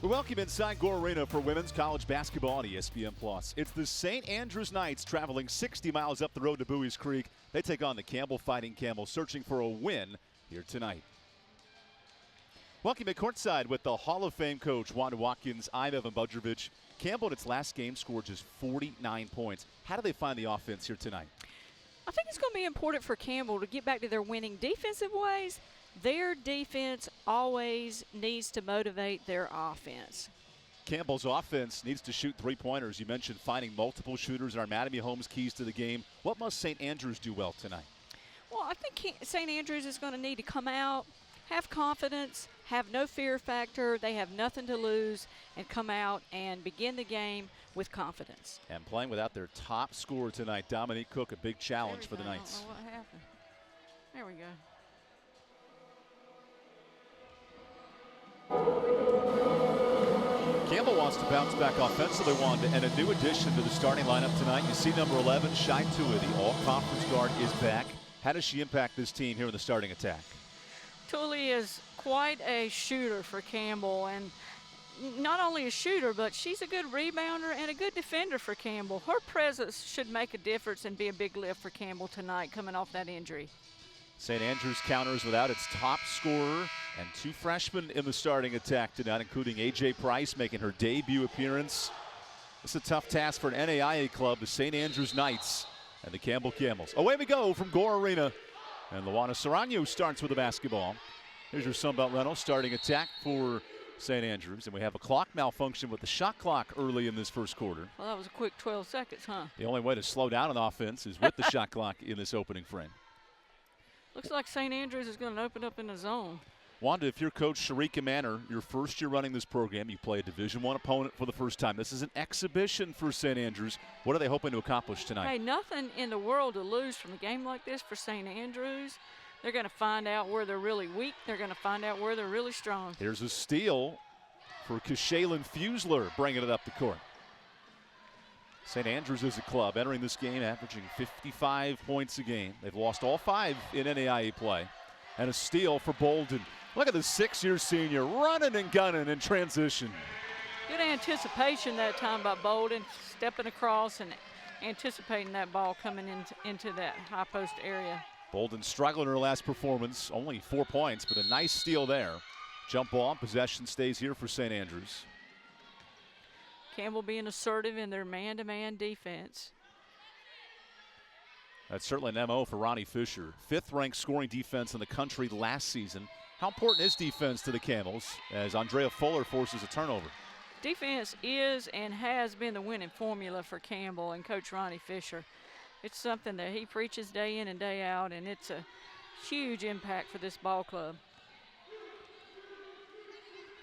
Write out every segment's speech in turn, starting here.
We welcome inside Gore Arena for women's college basketball on ESPN+. It's the St. Andrews Knights traveling 60 miles up the road to Bowie's Creek. They take on the Campbell Fighting Camels, searching for a win here tonight. Welcome at courtside with the Hall of Fame coach, Wanda Watkins. I'm Evan Budrovich. Campbell in its last game scored just 49 points. How do they find the offense here tonight? I think it's going to be important for Campbell to get back to their winning defensive ways. Their defense always needs to motivate their offense. Campbell's offense needs to shoot three-pointers. You mentioned finding multiple shooters are Anatomy Holmes' keys to the game. What must St. Andrews do well tonight? Well, I think St. Andrews is going to need to come out, have confidence, have no fear factor. They have nothing to lose, and come out and begin the game with confidence. And playing without their top scorer tonight, Dominique Cook, a big challenge for the Knights. I don't know what happened. There we go. Campbell wants to bounce back offensively, Wanda, and a new addition to the starting lineup tonight. You see number 11, Shai Tua, the all-conference guard, is back. How does she impact this team here in the starting attack? Tully is quite a shooter for Campbell, and not only a shooter, but she's a good rebounder and a good defender for Campbell. Her presence should make a difference and be a big lift for Campbell tonight coming off that injury. St. Andrews counters without its top scorer and two freshmen in the starting attack tonight, including A.J. Price making her debut appearance. It's a tough task for an NAIA club, the St. Andrews Knights and the Campbell Camels. Away we go from Gore Arena. And Luana Serrano starts with the basketball. Here's your Sunbelt Rental starting attack for St. Andrews. And we have a clock malfunction with the shot clock early in this first quarter. Well, that was a quick 12 seconds, huh? The only way to slow down an offense is with the shot clock in this opening frame. Looks like St. Andrews is going to open up in the zone. Wanda, if you're Coach Sharika Manor, your first year running this program, you play a Division I opponent for the first time. This is an exhibition for St. Andrews. What are they hoping to accomplish tonight? Hey, nothing in the world to lose from a game like this for St. Andrews. They're going to find out where they're really weak. They're going to find out where they're really strong. Here's a steal for Kashaylin Fusler, bringing it up the court. St. Andrews as a club entering this game averaging 55 points a game. They've lost all 5 in NAIA play. And a steal for Bolden. Look at the 6-year senior running and gunning in transition. Good anticipation that time by Bolden, stepping across and anticipating that ball coming into that high post area. Bolden struggling in her last performance, only 4 points, but a nice steal there. Jump ball, possession stays here for St. Andrews. Campbell being assertive in their man-to-man defense. That's certainly an MO for Ronnie Fisher. 5th-ranked scoring defense in the country last season. How important is defense to the Camels as Andrea Fuller forces a turnover? Defense is and has been the winning formula for Campbell and Coach Ronnie Fisher. It's something that he preaches day in and day out, and it's a huge impact for this ball club.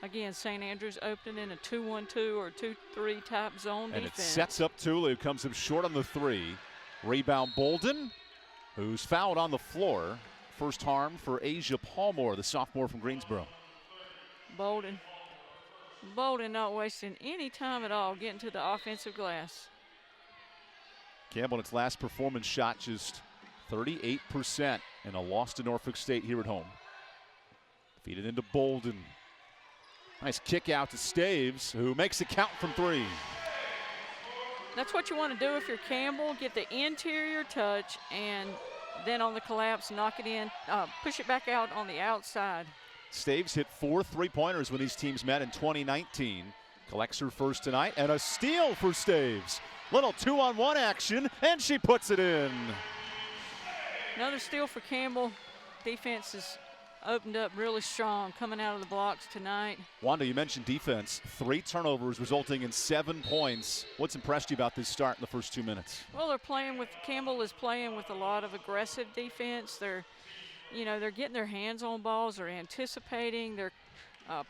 Again, St. Andrews opening in a 2-1-2 or 2-3 type zone defense. And it sets up Tulu, who comes up short on the 3. Rebound Bolden, who's fouled on the floor. First harm for Asia Palmore, the sophomore from Greensboro. Bolden not wasting any time at all getting to the offensive glass. Campbell in its last performance shot just 38% in a loss to Norfolk State here at home. Feed it into Bolden. Nice kick out to Staves, who makes it count from 3. That's what you want to do if you're Campbell. Get the interior touch, and then on the collapse, knock it in, push it back out on the outside. Staves hit 4 3-pointers when these teams met in 2019. Collects her first tonight, and a steal for Staves. Little 2-on-1 action, and she puts it in. Another steal for Campbell. Defense is opened up really strong coming out of the blocks tonight. Wanda, you mentioned defense. 3 turnovers resulting in 7 points. What's impressed you about this start in the first 2 minutes? Well, Campbell is playing with a lot of aggressive defense. They're getting their hands on balls. They're anticipating. They're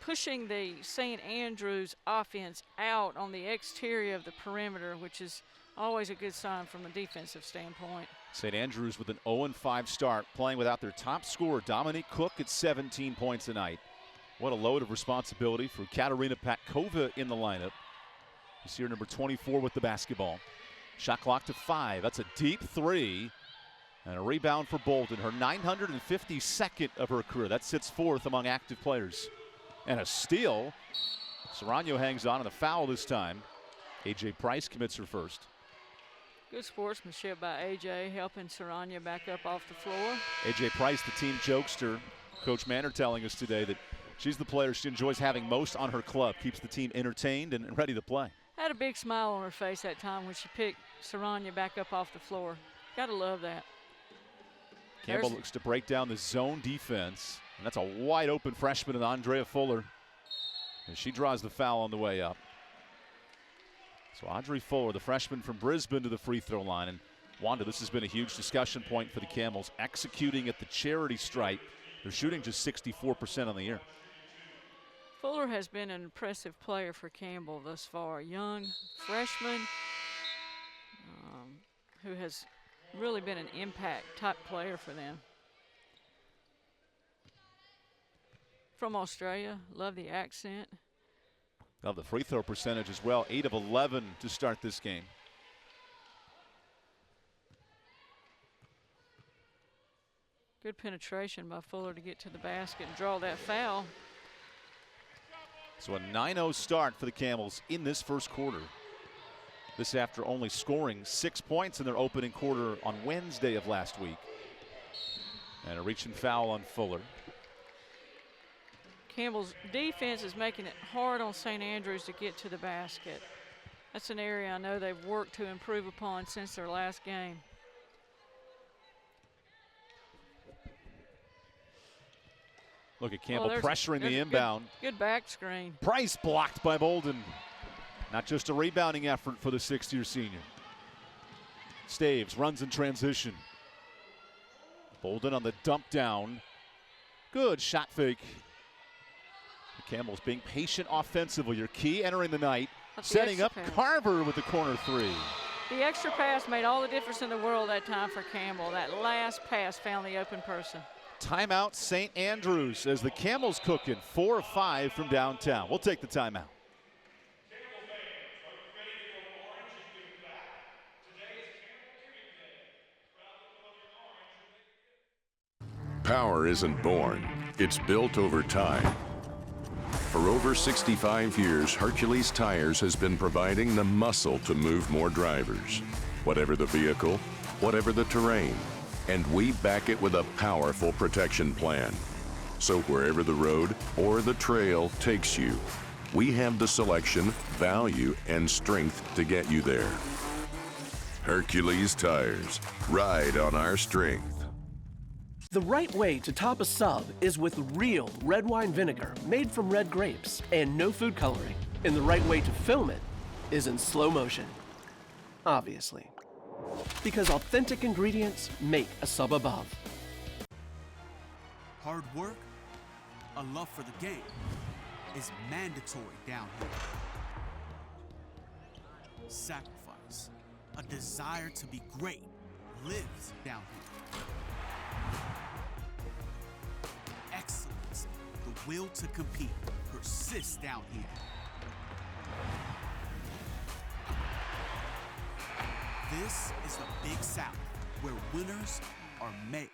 pushing the St. Andrews offense out on the exterior of the perimeter, which is always a good sign from a defensive standpoint. St. Andrews with an 0-5 start, playing without their top scorer, Dominique Cook, at 17 points tonight. What a load of responsibility for Katarina Patkova in the lineup. You see her number 24 with the basketball. Shot clock to 5. That's a deep 3. And a rebound for Bolden, her 952nd of her career. That sits 4th among active players. And a steal Serrano hangs on the foul this time. A.J. Price commits her first. Good sportsmanship by A.J. helping Serrano back up off the floor. A.J. Price, the team jokester. Coach Manor telling us today that she's the player she enjoys having most on her club, keeps the team entertained and ready to play. Had a big smile on her face that time when she picked Serrano back up off the floor. Gotta love that. Campbell looks to break down the zone defense, and that's a wide open freshman in Andrea Fuller. And she draws the foul on the way up. So Audrey Fuller, the freshman from Brisbane, to the free throw line. And Wanda, this has been a huge discussion point for the Camels, executing at the charity stripe. They're shooting just 64% on the year. Fuller has been an impressive player for Campbell thus far. Young freshman who has really been an impact type player for them. From Australia, love the accent. Love the free throw percentage as well. 8 of 11 to start this game. Good penetration by Fuller to get to the basket and draw that foul. So a 9-0 start for the Camels in this first quarter. This after only scoring 6 points in their opening quarter on Wednesday of last week. And a reaching foul on Fuller. Campbell's defense is making it hard on St. Andrews to get to the basket. That's an area I know they've worked to improve upon since their last game. Look at Campbell pressuring the inbound. Good back screen. Price blocked by Bolden. Not just a rebounding effort for the sixth-year senior. Staves runs in transition. Bolden on the dump down. Good shot fake. The Camels being patient offensively. Your key entering the night. Setting up Carver with the corner three. The extra pass made all the difference in the world that time for Campbell. That last pass found the open person. Timeout St. Andrews as the Camels cooking 4 of 5 from downtown. We'll take the timeout. Power isn't born, it's built over time. For over 65 years, Hercules Tires has been providing the muscle to move more drivers. Whatever the vehicle, whatever the terrain, and we back it with a powerful protection plan. So wherever the road or the trail takes you, we have the selection, value, and strength to get you there. Hercules Tires, ride on our strength. The right way to top a sub is with real red wine vinegar made from red grapes and no food coloring. And the right way to film it is in slow motion, obviously. Because authentic ingredients make a sub above. Hard work, a love for the game, is mandatory down here. Sacrifice, a desire to be great, lives down here. Excellence, the will to compete, persists down here. This is the Big South, where winners are made.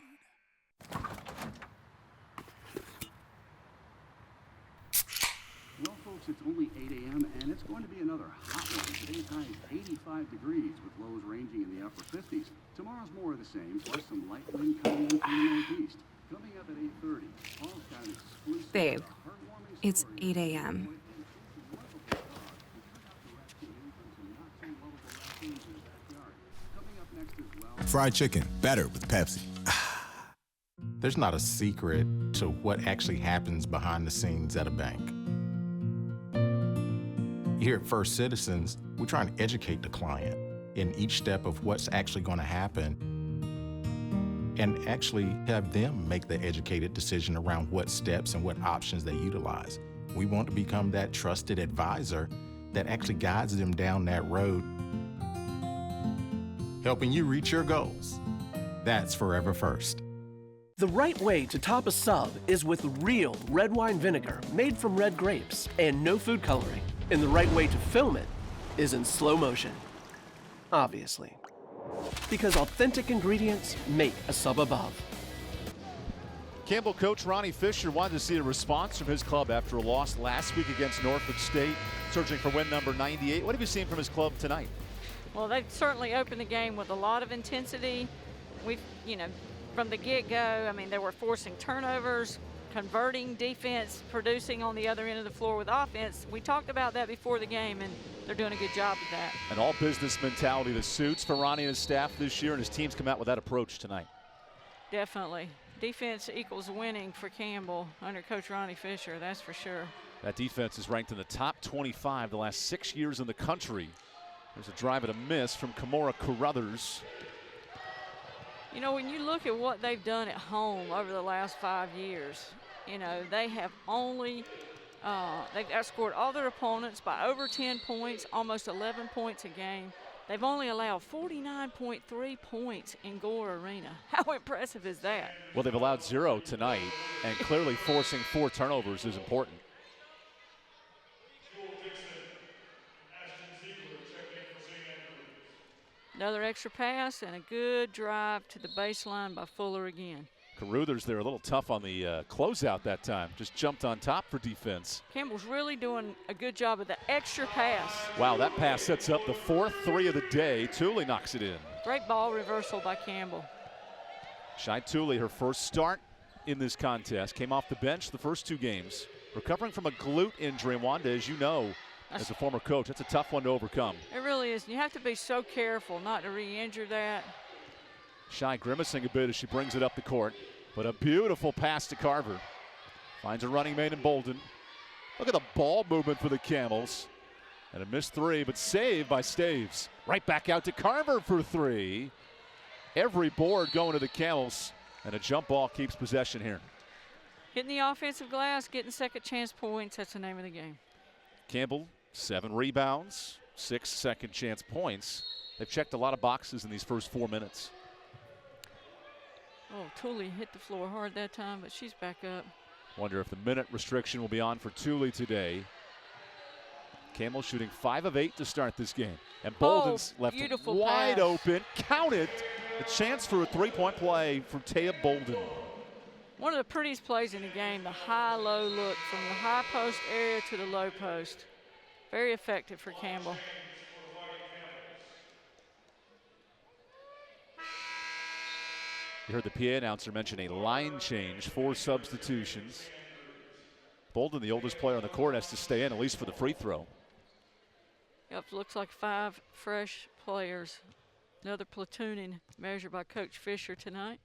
Well, folks, it's only 8 a.m. and it's going to be another hot one. Today's high is 85 degrees with lows ranging in the upper 50s. Tomorrow's more of the same, plus some light wind coming in from the northeast. Coming up at 8:30, Paul's got an exclusive Babe, heartwarming it's story. 8 a.m. Fried chicken, better with Pepsi. There's not a secret to what actually happens behind the scenes at a bank. Here at First Citizens, we're trying to educate the client in each step of what's actually going to happen and actually have them make the educated decision around what steps and what options they utilize. We want to become that trusted advisor that actually guides them down that road, helping you reach your goals. That's Forever First. The right way to top a sub is with real red wine vinegar made from red grapes and no food coloring. And the right way to film it is in slow motion, obviously. Because authentic ingredients make a sub above. Campbell coach Ronnie Fisher wanted to see a response from his club after a loss last week against Norfolk State, searching for win number 98. What have you seen from his club tonight? Well, they certainly opened the game with a lot of intensity. We've, from the get-go, I mean, they were forcing turnovers, converting defense, producing on the other end of the floor with offense. We talked about that before the game, and they're doing a good job of that. An all-business mentality that suits for Ronnie and his staff this year, and his team's come out with that approach tonight. Definitely. Defense equals winning for Campbell under Coach Ronnie Fisher, that's for sure. That defense is ranked in the top 25 the last 6 years in the country. There's a drive and a miss from Kimora Carruthers. When you look at what they've done at home over the last 5 years, they have only, they've outscored all their opponents by over 10 points, almost 11 points a game. They've only allowed 49.3 points in Gore Arena. How impressive is that? Well, they've allowed 0 tonight, and clearly forcing 4 turnovers is important. Another extra pass and a good drive to the baseline by Fuller again. Carruthers there a little tough on the closeout that time. Just jumped on top for defense. Campbell's really doing a good job of the extra pass. Wow, that pass sets up the 4th 3 of the day. Thule knocks it in. Great ball reversal by Campbell. Shai Thule, her first start in this contest, came off the bench the first 2 games. Recovering from a glute injury, Wanda, as you know, as a former coach, that's a tough one to overcome. It really is. You have to be so careful not to re-injure that. Shai grimacing a bit as she brings it up the court, but a beautiful pass to Carver. Finds a running mate in Bolden. Look at the ball movement for the Camels. And a missed 3, but saved by Staves. Right back out to Carver for 3. Every board going to the Camels, and a jump ball keeps possession here. Hitting the offensive glass, getting second chance points, that's the name of the game. Campbell, 7 rebounds, 6 second chance points. They've checked a lot of boxes in these first 4 minutes. Oh, Thule hit the floor hard that time, but she's back up. Wonder if the minute restriction will be on for Thule today. Campbell shooting 5 of 8 to start this game. And Bolden's left wide pass. open. Count it. A chance for a 3-point play for Taya Bolden. One of the prettiest plays in the game, the high-low look from the high post area to the low post. Very effective for Campbell. You heard the PA announcer mention a line change, 4 substitutions. Bolden, the oldest player on the court, has to stay in at least for the free throw. Yep, looks like 5 fresh players. Another platooning measured by Coach Fisher tonight.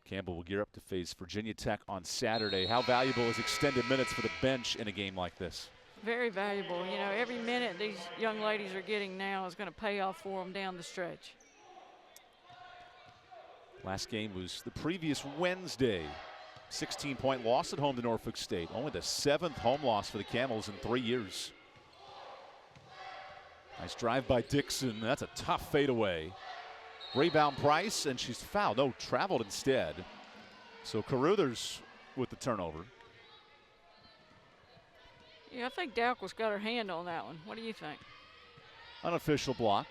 Campbell will gear up to face Virginia Tech on Saturday. How valuable is extended minutes for the bench in a game like this? Very valuable. Every minute these young ladies are getting now is going to pay off for them down the stretch. Last game was the previous Wednesday. 16-point loss at home to Norfolk State. Only the 7th home loss for the Camels in 3 years. Nice drive by Dixon. That's a tough fadeaway. Rebound Price, and she's fouled. No, traveled instead. So Carruthers with the turnover. Yeah, I think Dalquist got her hand on that one. What do you think? Unofficial block.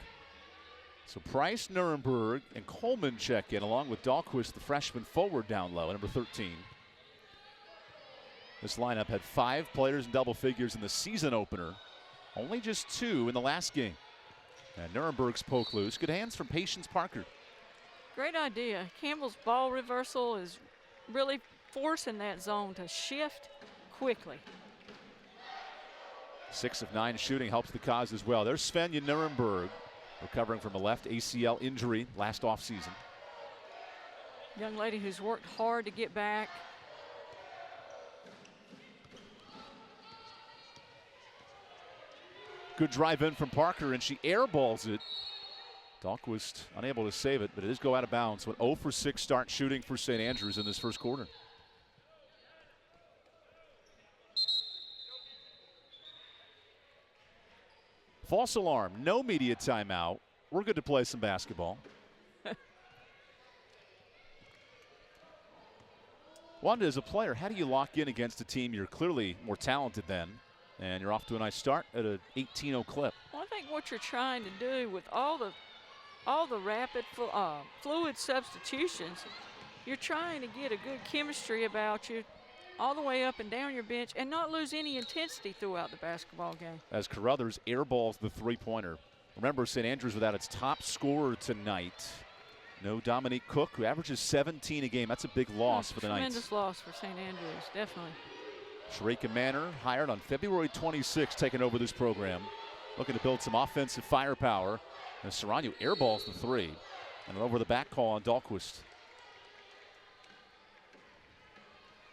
So Price, Nuremberg, and Coleman check in, along with Dahlquist, the freshman forward down low, number 13. This lineup had 5 players in double figures in the season opener. Only just 2 in the last game. And Nuremberg's poke loose. Good hands from Patience Parker. Great idea. Campbell's ball reversal is really forcing that zone to shift quickly. 6 of 9 shooting helps the cause as well. There's Svenja Nuremberg, recovering from a left ACL injury last offseason. Young lady who's worked hard to get back. Good drive in from Parker, and she airballs it. Dahlquist unable to save it, but it does go out of bounds. With 0 for 6 start shooting for St. Andrews in this first quarter. False alarm, no media timeout. We're good to play some basketball. Wanda, as a player, how do you lock in against a team you're clearly more talented than, and you're off to a nice start at an 18-0 clip? Well, I think what you're trying to do with all the rapid fluid substitutions you're trying to get a good chemistry about you all the way up and down your bench and not lose any intensity throughout the basketball game. As Carruthers airballs the three-pointer. Remember, St. Andrews without its top scorer tonight. No Dominique Cook, who averages 17 a game. That's a big loss for the Knights. Tremendous loss for St. Andrews, definitely. Sharika Manor, hired on February 26, taking over this program. Looking to build some offensive firepower. And Serrano airballs the three. And an over the back call on Dahlquist.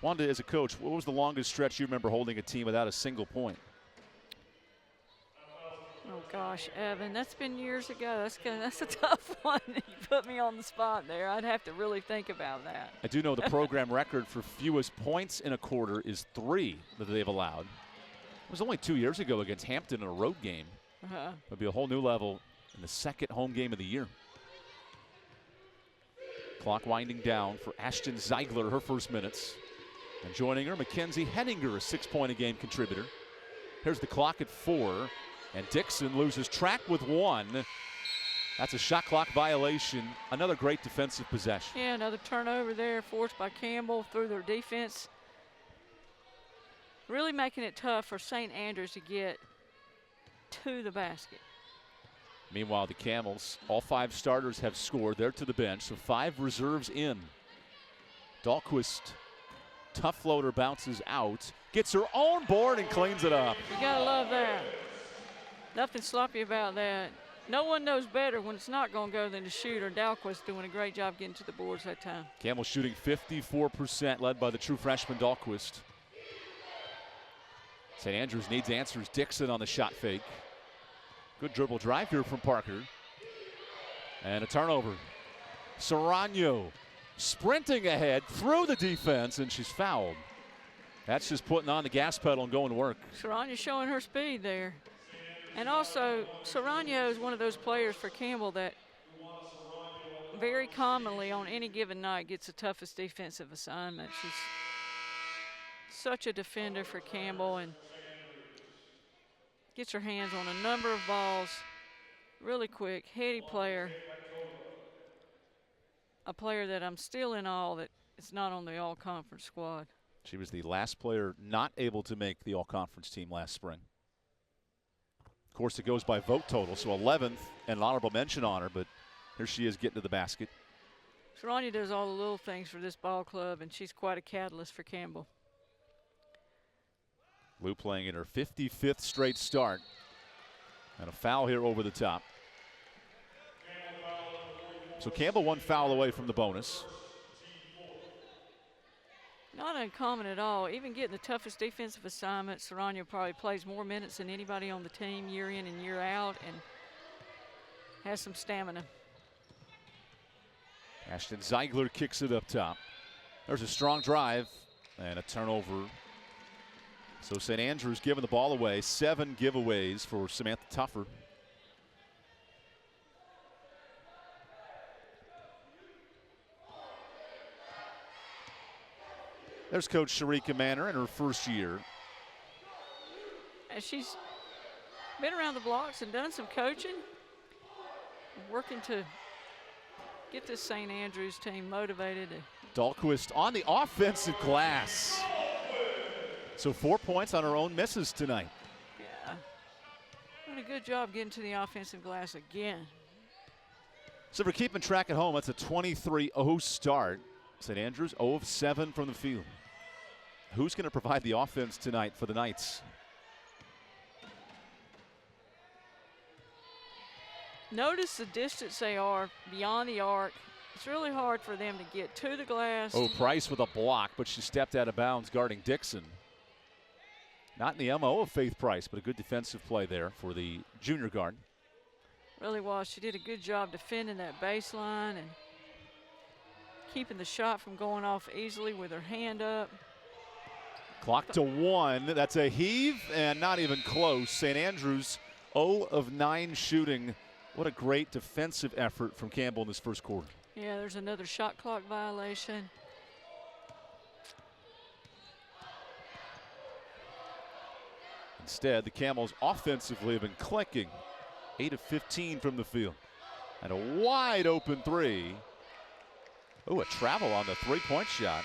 Wanda, as a coach, what was the longest stretch you remember holding a team without a single point? Oh gosh, Evan, that's been years ago. That's a tough one. You put me on the spot there. I'd have to really think about that. I do know the program record for fewest points in a quarter is 3 that they've allowed. It was only 2 years ago against Hampton in a road game. It'll be a whole new level in the second home game of the year. Clock winding down for Ashton Ziegler, her first minutes. And joining her, Mackenzie Henninger, a 6-point-a-game contributor. Here's the clock at 4. And Dixon loses track with 1. That's a shot clock violation. Another great defensive possession. Yeah, another turnover there forced by Campbell through their defense. Really making it tough for St. Andrews to get to the basket. Meanwhile, the Camels, all 5 starters have scored. They're to the bench, so 5 reserves in. Dahlquist, tough floater, bounces out. Gets her own board and cleans it up. You gotta love that. Nothing sloppy about that. No one knows better when it's not going to go than the shooter. Dahlquist doing a great job getting to the boards that time. Camels shooting 54%, led by the true freshman Dahlquist. St. Andrews needs answers. Dixon on the shot fake. Good dribble drive here from Parker. And a turnover. Serrano sprinting ahead through the defense, and she's fouled. That's just putting on the gas pedal and going to work. Serrano showing her speed there. And also, Serrano is one of those players for Campbell that very commonly on any given night gets the toughest defensive assignment. She's such a defender for Campbell and gets her hands on a number of balls really quick, heady player. A player that I'm still in awe that is not on the all-conference squad. She was the last player not able to make the all-conference team last spring. Of course, it goes by vote total, so 11th and an honorable mention on her, but here she is getting to the basket. Serrano does all the little things for this ball club, and she's quite a catalyst for Campbell. Lou playing in her 55th straight start. And a foul here over the top. So Campbell 1 foul away from the bonus. Not uncommon at all. Even getting the toughest defensive assignment, Serrano probably plays more minutes than anybody on the team year in and year out and has some stamina. Ashton Ziegler kicks it up top. There's a strong drive and a turnover. So St. Andrews giving the ball away. 7 giveaways for Samantha Tuffer. There's Coach Sharika Manor in her first year. And she's been around the blocks and done some coaching, working to get this St. Andrews team motivated. Dahlquist on the offensive glass. So 4 points on her own misses tonight. Yeah, doing a good job getting to the offensive glass again. So for keeping track at home, that's a 23-0 start. St. Andrews 0 of 7 from the field. Who's going to provide the offense tonight for the Knights? Notice the distance they are beyond the arc. It's really hard for them to get to the glass. Oh, Price with a block, but she stepped out of bounds guarding Dixon. Not in the MO of Faith Price, but a good defensive play there for the junior guard. Really was. She did a good job defending that baseline and keeping the shot from going off easily with her hand up. Clock to 1. That's a heave and not even close. St. Andrews 0 of 9 shooting. What a great defensive effort from Campbell in this first quarter. Yeah, there's another shot clock violation. Instead, the Camels offensively have been clicking. 8 of 15 from the field. And a wide open 3. Oh, a travel on the three-point shot.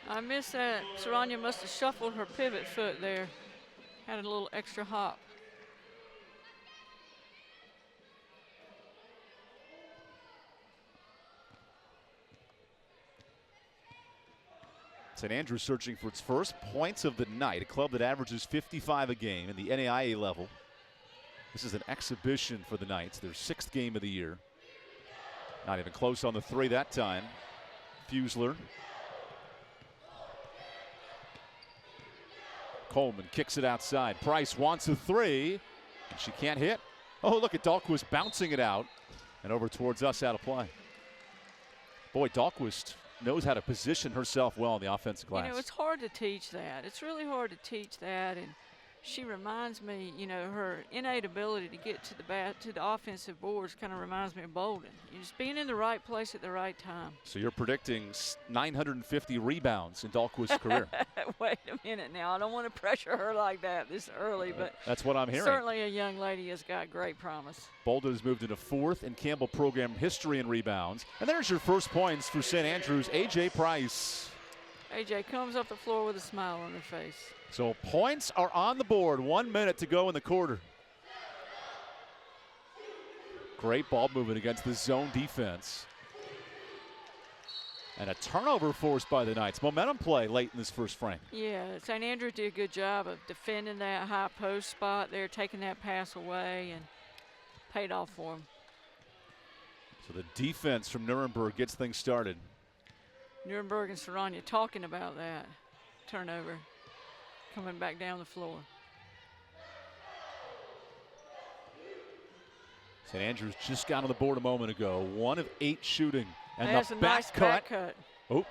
I missed that. Saranya must have shuffled her pivot foot there. Had a little extra hop. St. Andrews searching for its first points of the night, a club that averages 55 a game in the NAIA level. This is an exhibition for the Knights, their 6th game of the year. Not even close on the three that time. Fusler. Coleman kicks it outside. Price wants a three, and she can't hit. Oh, look at Dahlquist bouncing it out and over towards us, out of play. Boy, Dahlquist knows how to position herself well in the offensive glass. You know, it's hard to teach that. It's really hard to teach that, and she reminds me, you know, her innate ability to get to the offensive boards kind of reminds me of Bolden. You just being in the right place at the right time. So you're predicting 950 rebounds in Dahlquist's career. Wait a minute now. I don't want to pressure her like that this early, but that's what I'm hearing. Certainly a young lady has got great promise. Bolden has moved into 4th in Campbell program history in rebounds. And there's your first points for St. Andrews, A.J. Price. A.J. comes off the floor with a smile on her face. So points are on the board. 1 minute to go in the quarter. Great ball movement against the zone defense. And a turnover forced by the Knights. Momentum play late in this first frame. Yeah, St. Andrews did a good job of defending that high post spot there, taking that pass away, and paid off for them. So the defense from Nuremberg gets things started. Nuremberg and Saranya talking about that turnover. Coming back down the floor. St. Andrews just got on the board a moment ago. 1 of 8 shooting. And that's the a back nice cut. back cut. Oh,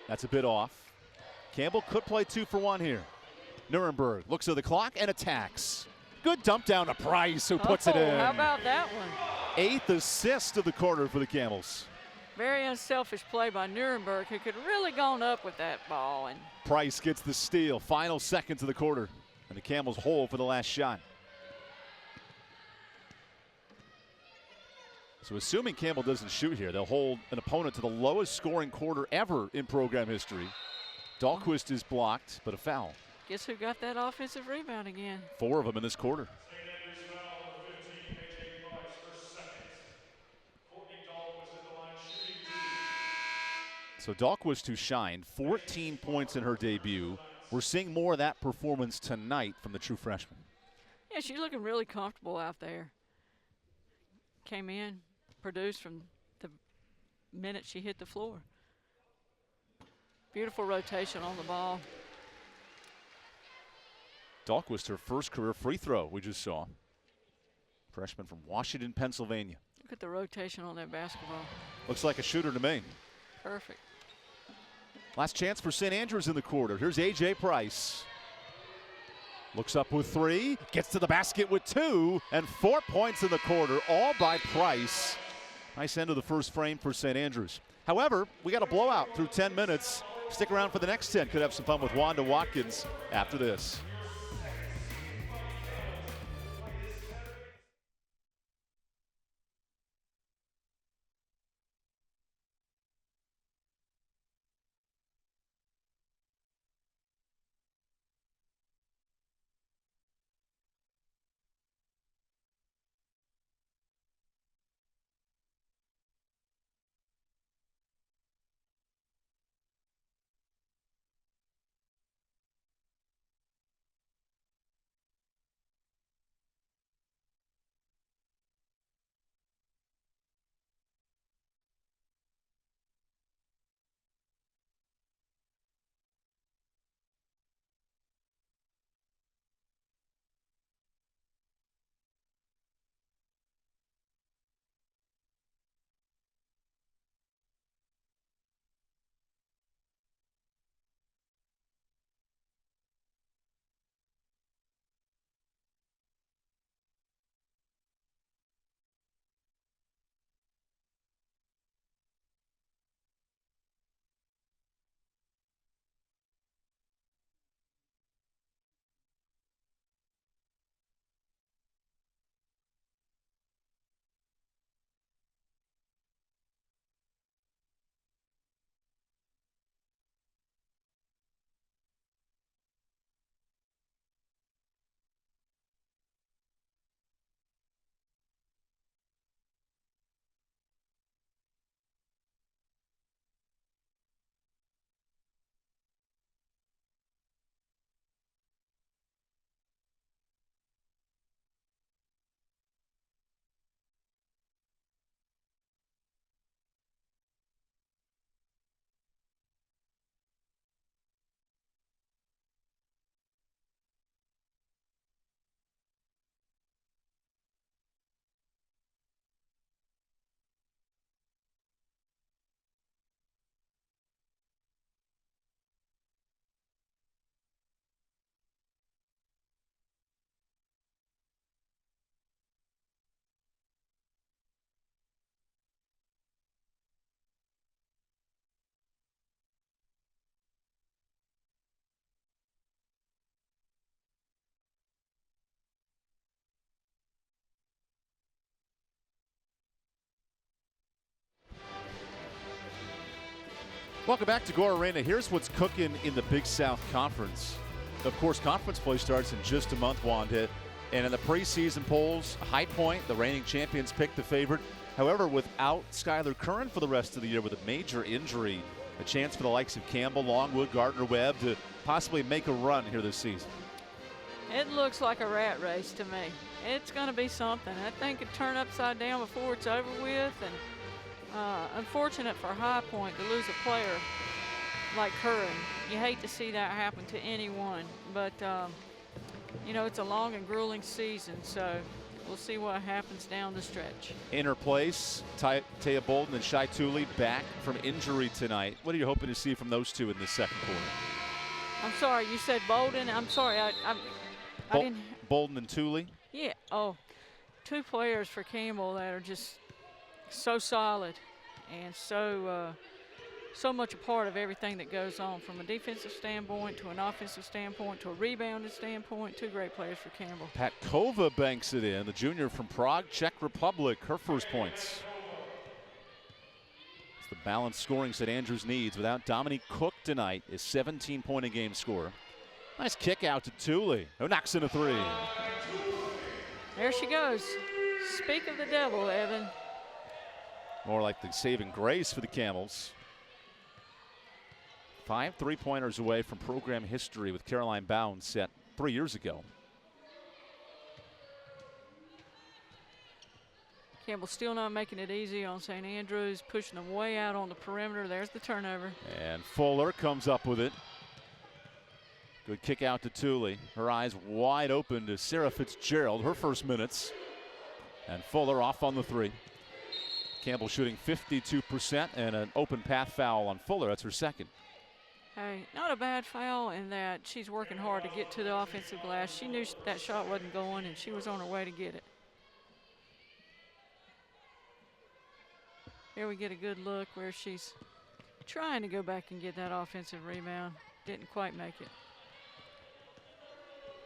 that's a bit off. Campbell could play 2 for 1 here. Nuremberg looks at the clock and attacks. Good dump down to Price, who puts it in. How about that one? 8th assist of the quarter for the Camels. Very unselfish play by Nuremberg, who could really gone up with that ball. And Price gets the steal. Final seconds of the quarter. And the Camels hold for the last shot. So assuming Campbell doesn't shoot here, they'll hold an opponent to the lowest scoring quarter ever in program history. Dahlquist is blocked, but a foul. Guess who got that offensive rebound again? 4 of them in this quarter. So Dahlquist, who shined 14 points in her debut. We're seeing more of that performance tonight from the true freshman. Yeah, she's looking really comfortable out there. Came in, produced from the minute she hit the floor. Beautiful rotation on the ball. Dahlquist, her first career free throw we just saw. Freshman from Washington, Pennsylvania. Look at the rotation on that basketball. Looks like a shooter to me. Perfect. Last chance for St. Andrews in the quarter. Here's A.J. Price. Looks up with 3, gets to the basket with 2, and 4 points in the quarter, all by Price. Nice end of the first frame for St. Andrews. However, we got a blowout through 10 minutes. Stick around for the next 10. Could have some fun with Wanda Watkins after this. Welcome back to Gore Arena. Here's what's cooking in the Big South Conference. Of course, conference play starts in just a month, Wanda. And in the preseason polls, High Point, the reigning champions, picked the favorite. However, without Skylar Curran for the rest of the year with a major injury, a chance for the likes of Campbell, Longwood, Gardner-Webb to possibly make a run here this season. It looks like a rat race to me. It's going to be something. That thing could turn upside down before it's over with. And unfortunate for High Point to lose a player like Curran. You hate to see that happen to anyone, but you know, it's a long and grueling season, so we'll see what happens down the stretch. In her place, Taya Bolden and Shai Tooley back from injury tonight. What are you hoping to see from those two in the second quarter? I'm sorry, you said Bolden. I'm sorry, I didn't. Bolden and Tooley? Yeah, oh, two players for Campbell that are just so solid and so much a part of everything that goes on, from a defensive standpoint to an offensive standpoint to a rebounding standpoint. Two great players for Campbell. Patkova banks it in, the junior from Prague, Czech Republic, her first points. It's the balanced scoring St. Andrews needs without Dominique Cook tonight, is 17-point-a-game scorer. Nice kick out to Tooley, who knocks in a three. There she goes. Speak of the devil, Evan. More like the saving grace for the Camels. 5 3-pointers away from program history with Caroline Bounds set 3 years ago. Campbell still not making it easy on St. Andrews, pushing them way out on the perimeter. There's the turnover. And Fuller comes up with it. Good kick out to Tooley. Her eyes wide open to Sarah Fitzgerald, her first minutes. And Fuller off on the three. Campbell shooting 52% and an open path foul on Fuller. That's her second. Hey, not a bad foul in that she's working hard to get to the offensive glass. She knew that shot wasn't going, and she was on her way to get it. Here we get a good look where she's trying to go back and get that offensive rebound. Didn't quite make it.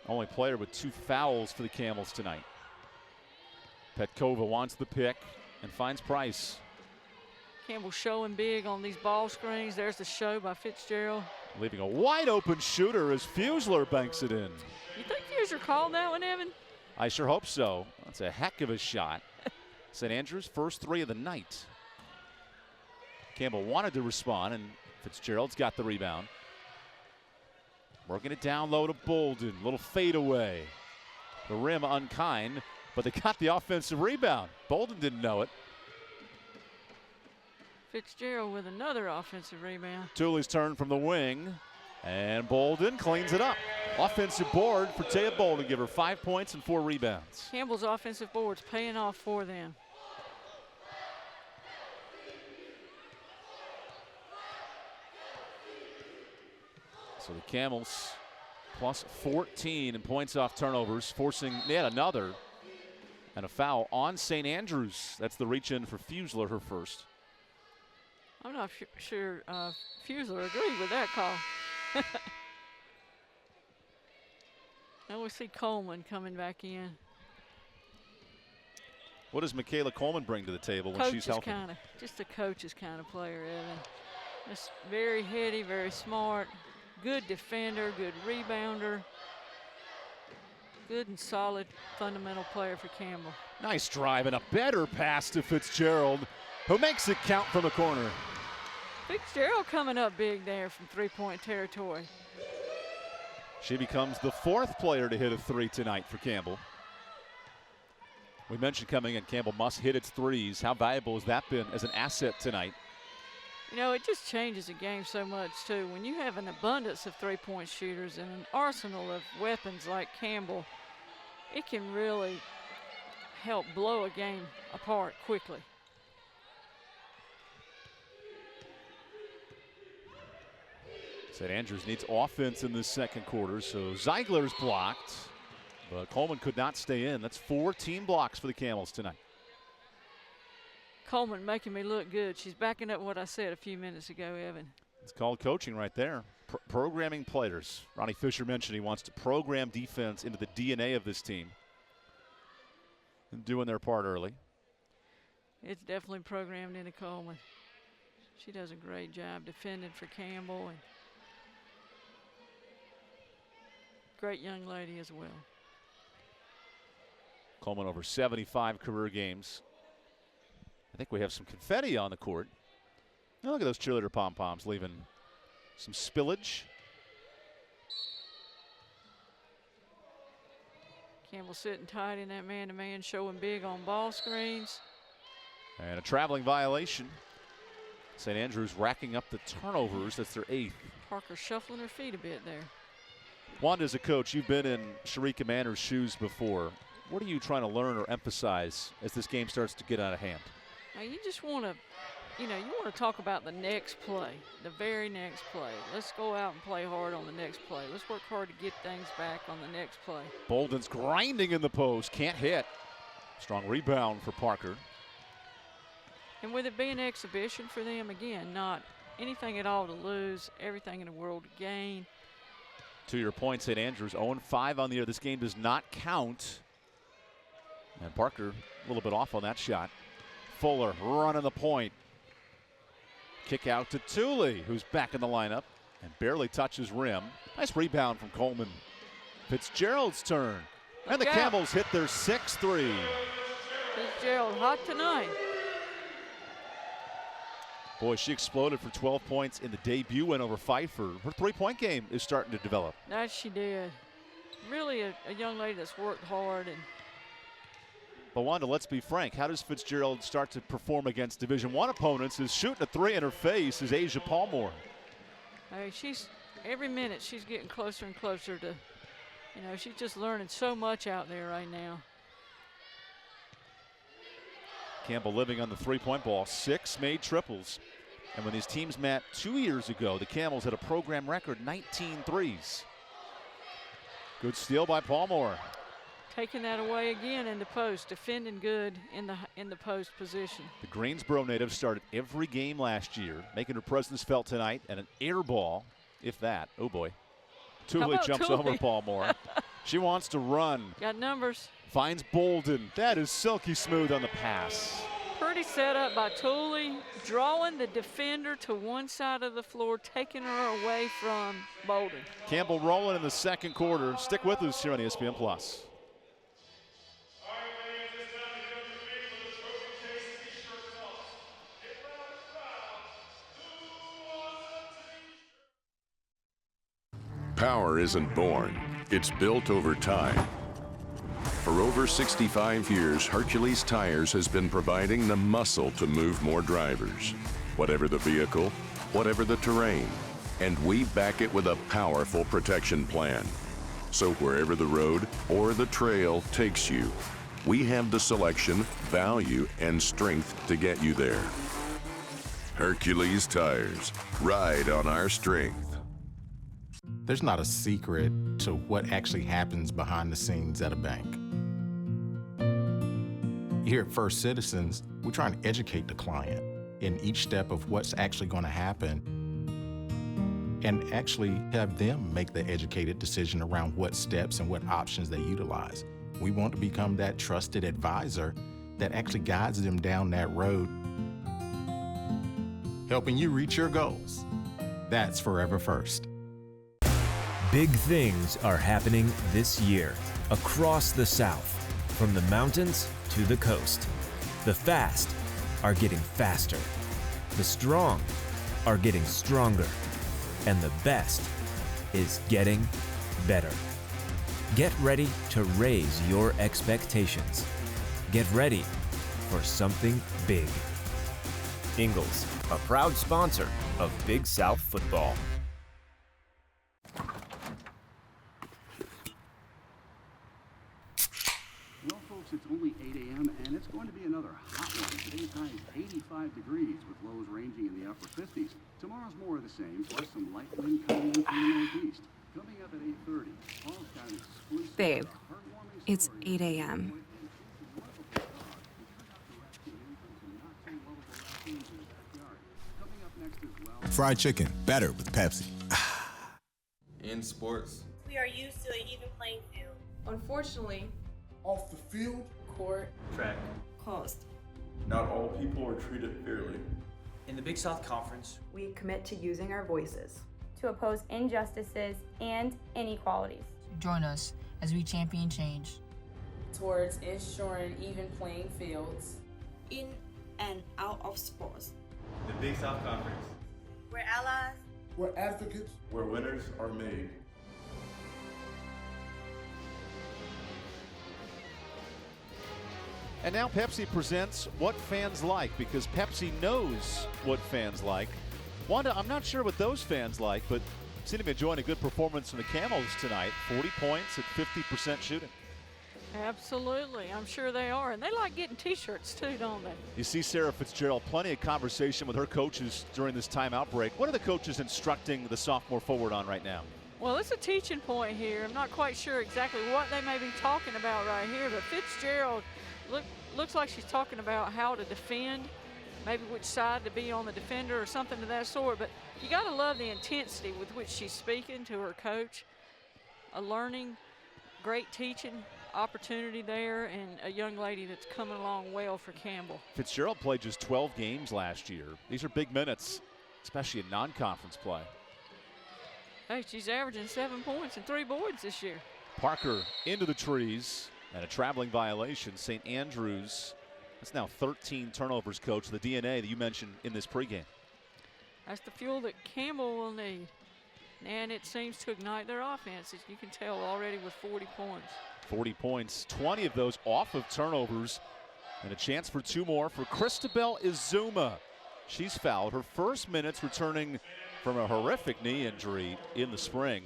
Only player with 2 fouls for the Camels tonight. Patkova wants the pick and finds Price. Campbell showing big on these ball screens. There's the show by Fitzgerald. Leaving a wide open shooter as Fusler banks it in. You think Fusler called that one, Evan? I sure hope so. That's a heck of a shot. St. Andrews' first 3 of the night. Campbell wanted to respond, and Fitzgerald's got the rebound. Working it down low to Bolden. Little fadeaway. The rim unkind, but they got the offensive rebound. Bolden didn't know it. Fitzgerald with another offensive rebound. Tooley's turn from the wing, and Bolden cleans it up. Offensive board for Taya Bolden, give her 5 points and 4 rebounds. Campbell's offensive board's paying off for them. So the Camels plus 14 in points off turnovers, forcing yet another. And a foul on St. Andrews. That's the reach in for Fusler, her first. I'm not sure Fusler agreed with that call. Now we see Coleman coming back in. What does Michaela Coleman bring to the table when she's healthy? Just a coach's kind of player, Evan. Just very heady, very smart, good defender, good rebounder. Good and solid fundamental player for Campbell. Nice drive and a better pass to Fitzgerald, who makes it count from the corner. Fitzgerald coming up big there from three-point territory. She becomes the 4th player to hit a 3 tonight for Campbell. We mentioned coming in, Campbell must hit its threes. How valuable has that been as an asset tonight? You know, it just changes the game so much, too. When you have an abundance of three-point shooters and an arsenal of weapons like Campbell, it can really help blow a game apart quickly. St. Andrews needs offense in this second quarter, so Ziegler's blocked, but Coleman could not stay in. That's 4 team blocks for the Camels tonight. Coleman making me look good. She's backing up what I said a few minutes ago, Evan. It's called coaching right there. Programming players. Ronnie Fisher mentioned he wants to program defense into the DNA of this team. And doing their part early. It's definitely programmed into Coleman. She does a great job defending for Campbell, and great young lady as well. Coleman over 75 career games. I think we have some confetti on the court. Oh, look at those cheerleader pom-poms leaving some spillage. Campbell sitting tight in that man-to-man, showing big on ball screens. And a traveling violation. St. Andrews racking up the turnovers. That's their 8th. Parker shuffling her feet a bit there. Wanda, as a coach, you've been in Sharika Manner's shoes before. What are you trying to learn or emphasize as this game starts to get out of hand? Now you just want to, you want to talk about the next play, the very next play. Let's go out and play hard on the next play. Let's work hard to get things back on the next play. Bolden's grinding in the post, can't hit. Strong rebound for Parker. And with it being an exhibition for them, again, not anything at all to lose, everything in the world to gain. To your point, St. Andrews 0-5 on the year. This game does not count. And Parker a little bit off on that shot. Fuller running the point. Kick out to Thule, who's back in the lineup and barely touches rim. Nice rebound from Coleman. Fitzgerald's turn. And the Campbells hit their 6th-3. Fitzgerald hot tonight. Boy, she exploded for 12 points in the debut win over Pfeiffer. Her three-point game is starting to develop. That she did. Really a young lady that's worked hard. But Wanda, let's be frank. How does Fitzgerald start to perform against Division I opponents? Is shooting a 3 in her face is Asia Palmore. Hey, every minute she's getting closer and closer to, she's just learning so much out there right now. Campbell living on the three-point ball, 6 made triples. And when these teams met 2 years ago, the Camels had a program record 19 threes. Good steal by Palmore. Taking that away again in the post, defending good in the post position. The Greensboro native started every game last year, making her presence felt tonight, and an air ball, if that. Oh boy. Thule jumps over Palmore. She wants to run. Got numbers. Finds Bolden. That is silky smooth on the pass. Pretty set up by Thule, drawing the defender to one side of the floor, taking her away from Bolden. Campbell rolling in the second quarter. Stick with us here on ESPN+. Power isn't born, it's built over time. For over 65 years, Hercules Tires has been providing the muscle to move more drivers, whatever the vehicle, whatever the terrain, and we back it with a powerful protection plan. So wherever the road or the trail takes you, we have the selection, value, and strength to get you there. Hercules Tires, ride on our strength. There's not a secret to what actually happens behind the scenes at a bank. Here at First Citizens, we're trying to educate the client in each step of what's actually going to happen and actually have them make the educated decision around what steps and what options they utilize. We want to become that trusted advisor that actually guides them down that road, helping you reach your goals. That's Forever First. Big things are happening this year across the South, from the mountains to the coast. The fast are getting faster. The strong are getting stronger. And the best is getting better. Get ready to raise your expectations. Get ready for something big. Ingles, a proud sponsor of Big South football. Well, folks, it's only 8 a.m. and it's going to be another hot one. Today's high is 85 degrees with lows ranging in the upper 50s. Tomorrow's more of the same, plus some light wind coming in from the northeast. Coming up at 8:30, Paul's got an exclusive Babe, heartwarming it's story. 8 a.m. Fried chicken, better with Pepsi. In sports, we are used to an even playing field. Unfortunately, Off the field, court, track, closed. not all people are treated fairly. In the Big South Conference, we commit to using our voices to oppose injustices and inequalities. Join us as we champion change towards ensuring even playing fields in and out of sports. The Big South Conference. We're allies. We're advocates. Where winners are made. And now Pepsi presents What Fans Like, because Pepsi knows what fans like. Wanda, I'm not sure what those fans like, but seem to be enjoying a good performance from the Camels tonight. 40 points at 50% shooting. Absolutely. I'm sure they are. And they like getting T-shirts too, don't they? You see Sarah Fitzgerald, plenty of conversation with her coaches during this timeout break. What are the coaches instructing the sophomore forward on right now? Well, it's a teaching point here. I'm not quite sure exactly what they may be talking about right here, but Fitzgerald looks like she's talking about how to defend, maybe which side to be on the defender or something of that sort. But you got to love the intensity with which she's speaking to her coach. A learning, great teaching opportunity there, and a young lady that's coming along well for Campbell. Fitzgerald played just 12 games last year. These are big minutes, especially in non-conference play. Hey, she's averaging 7 points and 3 boards this year. Parker into the trees. And a traveling violation. St. Andrews, that's now 13 turnovers, coach. The DNA that you mentioned in this pregame. That's the fuel that Campbell will need. And it seems to ignite their offense, as you can tell already with 40 points. 40 points, 20 of those off of turnovers. And a chance for 2 more for Christabel Izuma. She's fouled. Her first minutes returning from a horrific knee injury in the spring.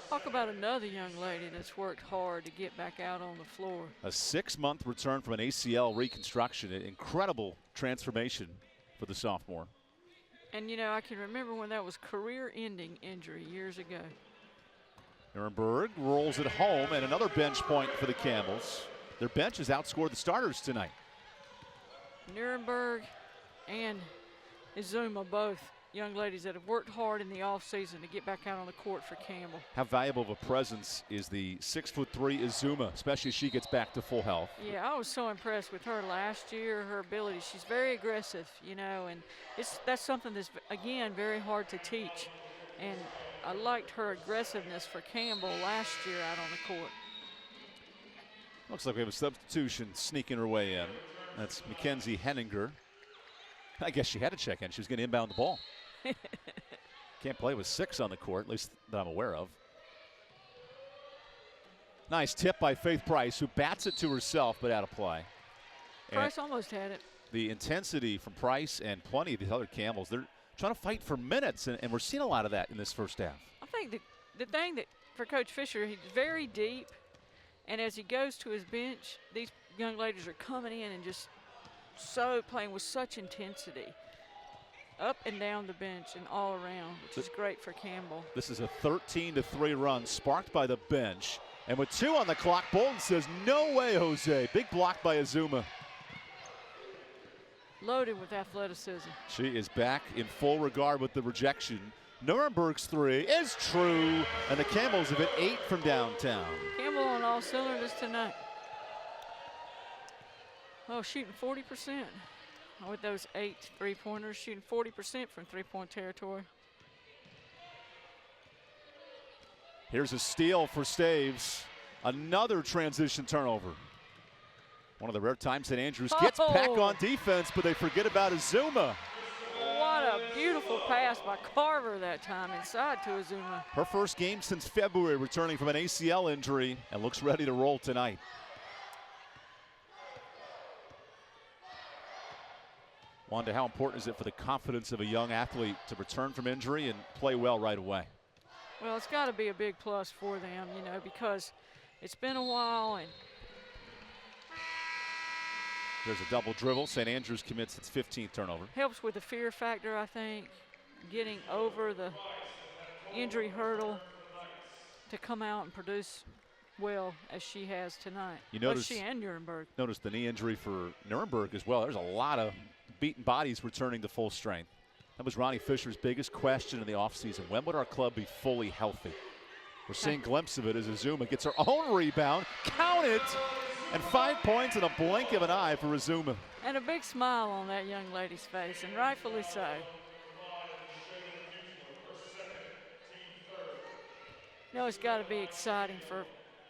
Talk about another young lady that's worked hard to get back out on the floor. A 6-month return from an ACL reconstruction. An incredible transformation for the sophomore. And, you know, I can remember when that was career-ending injury years ago. Nuremberg rolls it home, and another bench point for the Camels. Their bench has outscored the starters tonight. Nuremberg and Izuma, both young ladies that have worked hard in the offseason to get back out on the court for Campbell. How valuable of a presence is the 6'3" Izuma, especially as she gets back to full health? Yeah, I was so impressed with her last year, her ability. She's very aggressive, you know, and that's something that's, again, very hard to teach. And I liked her aggressiveness for Campbell last year out on the court. Looks like we have a substitution sneaking her way in. That's Mackenzie Henninger. I guess she had to check in. She was going to inbound the ball. Can't play with 6 on the court, at least that I'm aware of. Nice tip by Faith Price, who bats it to herself, but out of play. Price almost had it. The intensity from Price and plenty of these other Camels, they're trying to fight for minutes, and we're seeing a lot of that in this first half. I think the thing that for Coach Fisher, he's very deep, and as he goes to his bench, these young ladies are coming in and just playing with such intensity. Up and down the bench and all around, which is great for Campbell. This is a 13-3 run sparked by the bench. And with 2 on the clock, Bolton says, no way, Jose. Big block by Izuma. Loaded with athleticism. She is back in full regard with the rejection. Nuremberg's 3 is true, and the Camels have hit 8 from downtown. Campbell on all cylinders tonight. Oh, shooting 40%. With those 8 3-pointers, shooting 40% from 3-point territory. Here's a steal for Staves. Another transition turnover. One of the rare times that Andrews gets back on defense, but they forget about Izuma. What a beautiful pass by Carver that time inside to Izuma. Her first game since February, returning from an ACL injury, and looks ready to roll tonight. Wanda, how important is it for the confidence of a young athlete to return from injury and play well right away? Well, it's got to be a big plus for them, you know, because it's been a while. And there's a double dribble. St. Andrews commits its 15th turnover. Helps with the fear factor, I think, getting over the injury hurdle to come out and produce well as she has tonight. You notice she and Nuremberg. Notice the knee injury for Nuremberg as well. There's a lot of beaten bodies returning to full strength. That was Ronnie Fisher's biggest question in the offseason. When would our club be fully healthy? We're seeing a glimpse of it as Izuma gets her own rebound. Count it! And 5 points in a blink of an eye for Izuma. And a big smile on that young lady's face, and rightfully so. You know, it's got to be exciting for a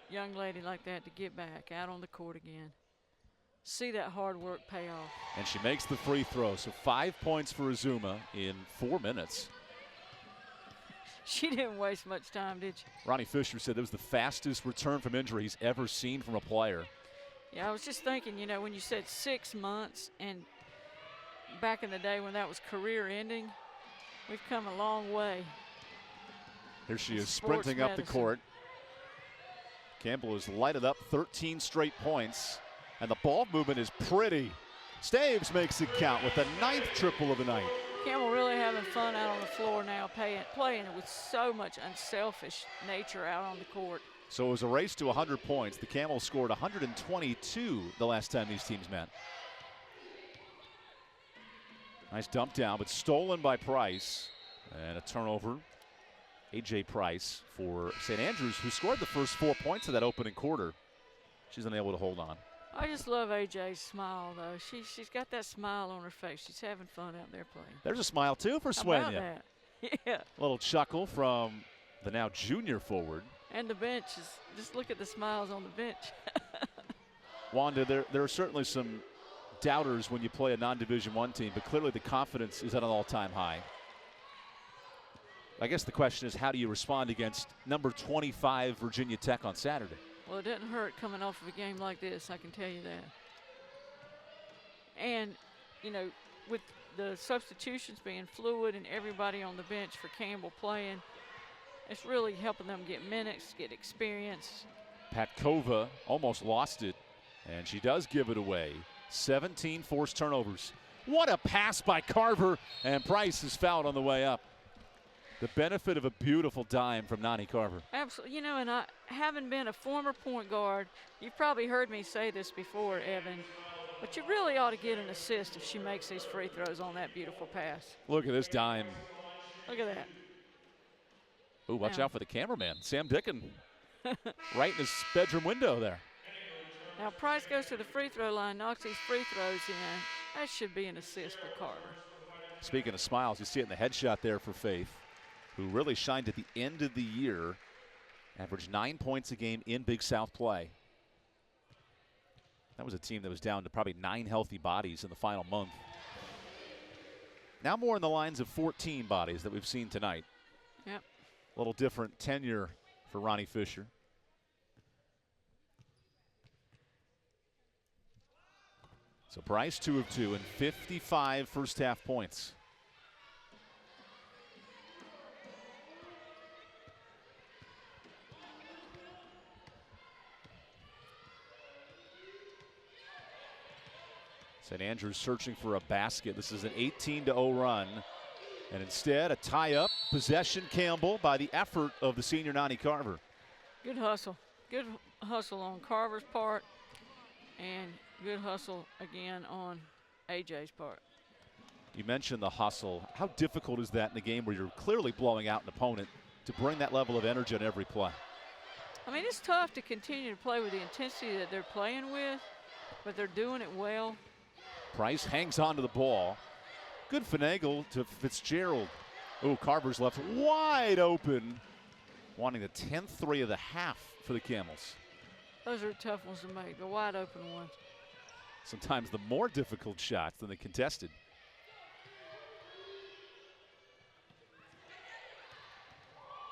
young lady like that to get back out on the court again. See that hard work pay off. And she makes the free throw. So 5 points for Azuma in 4 minutes. She didn't waste much time, did she? Ronnie Fisher said that was the fastest return from injury he's ever seen from a player. Yeah, I was just thinking, you know, when you said 6 months, and back in the day when that was career ending, we've come a long way. Here she is sprinting up the court. Campbell has lighted up 13 straight points, and the ball movement is pretty. Staves makes it count with the 9th triple of the night. Campbell really having fun out on the floor now, playing with so much unselfish nature out on the court. So it was a race to 100 points. The Camels scored 122 the last time these teams met. Nice dump down, but stolen by Price. And a turnover. A.J. Price for St. Andrews, who scored the first 4 points of that opening quarter. She's unable to hold on. I just love A.J.'s smile, though. She's got that smile on her face. She's having fun out there playing. There's a smile, too, for How about Swenya. that? Yeah. A little chuckle from the now junior forward. And the bench is, just look at the smiles on the bench. Wanda, there are certainly some doubters when you play a non-Division I team, but clearly the confidence is at an all-time high. I guess the question is, how do you respond against number 25 Virginia Tech on Saturday? Well, it doesn't hurt coming off of a game like this, I can tell you that. And, you know, with the substitutions being fluid and everybody on the bench for Campbell playing, it's really helping them get minutes, get experience. Patkova almost lost it, and she does give it away. 17 forced turnovers. What a pass by Carver, and Price is fouled on the way up. The benefit of a beautiful dime from Nani Carver. Absolutely. You know, and I, having been a former point guard, you've probably heard me say this before, Evan, but you really ought to get an assist if she makes these free throws on that beautiful pass. Look at this dime. Look at that. Ooh, watch out for the cameraman, Sam Dicken, right in his bedroom window there. Now Price goes to the free throw line, knocks these free throws in. That should be an assist for Carver. Speaking of smiles, you see it in the headshot there for Faith, who really shined at the end of the year, averaged 9 points a game in Big South play. That was a team that was down to probably 9 healthy bodies in the final month. Now more in the lines of 14 bodies that we've seen tonight. Yep. A little different tenure for Ronnie Fisher. So Price 2 of 2 and 55 first half points. St. Andrews searching for a basket. This is an 18-0 run. And instead, a tie-up possession, Campbell, by the effort of the senior Nani Carver. Good hustle. Good hustle on Carver's part, and good hustle again on AJ's part. You mentioned the hustle. How difficult is that in a game where you're clearly blowing out an opponent to bring that level of energy on every play? I mean, it's tough to continue to play with the intensity that they're playing with, but they're doing it well. Price hangs on to the ball. Good finagle to Fitzgerald. Oh, Carver's left wide open, wanting the 10th three of the half for the Camels. Those are tough ones to make, the wide open ones. Sometimes the more difficult shots than the contested.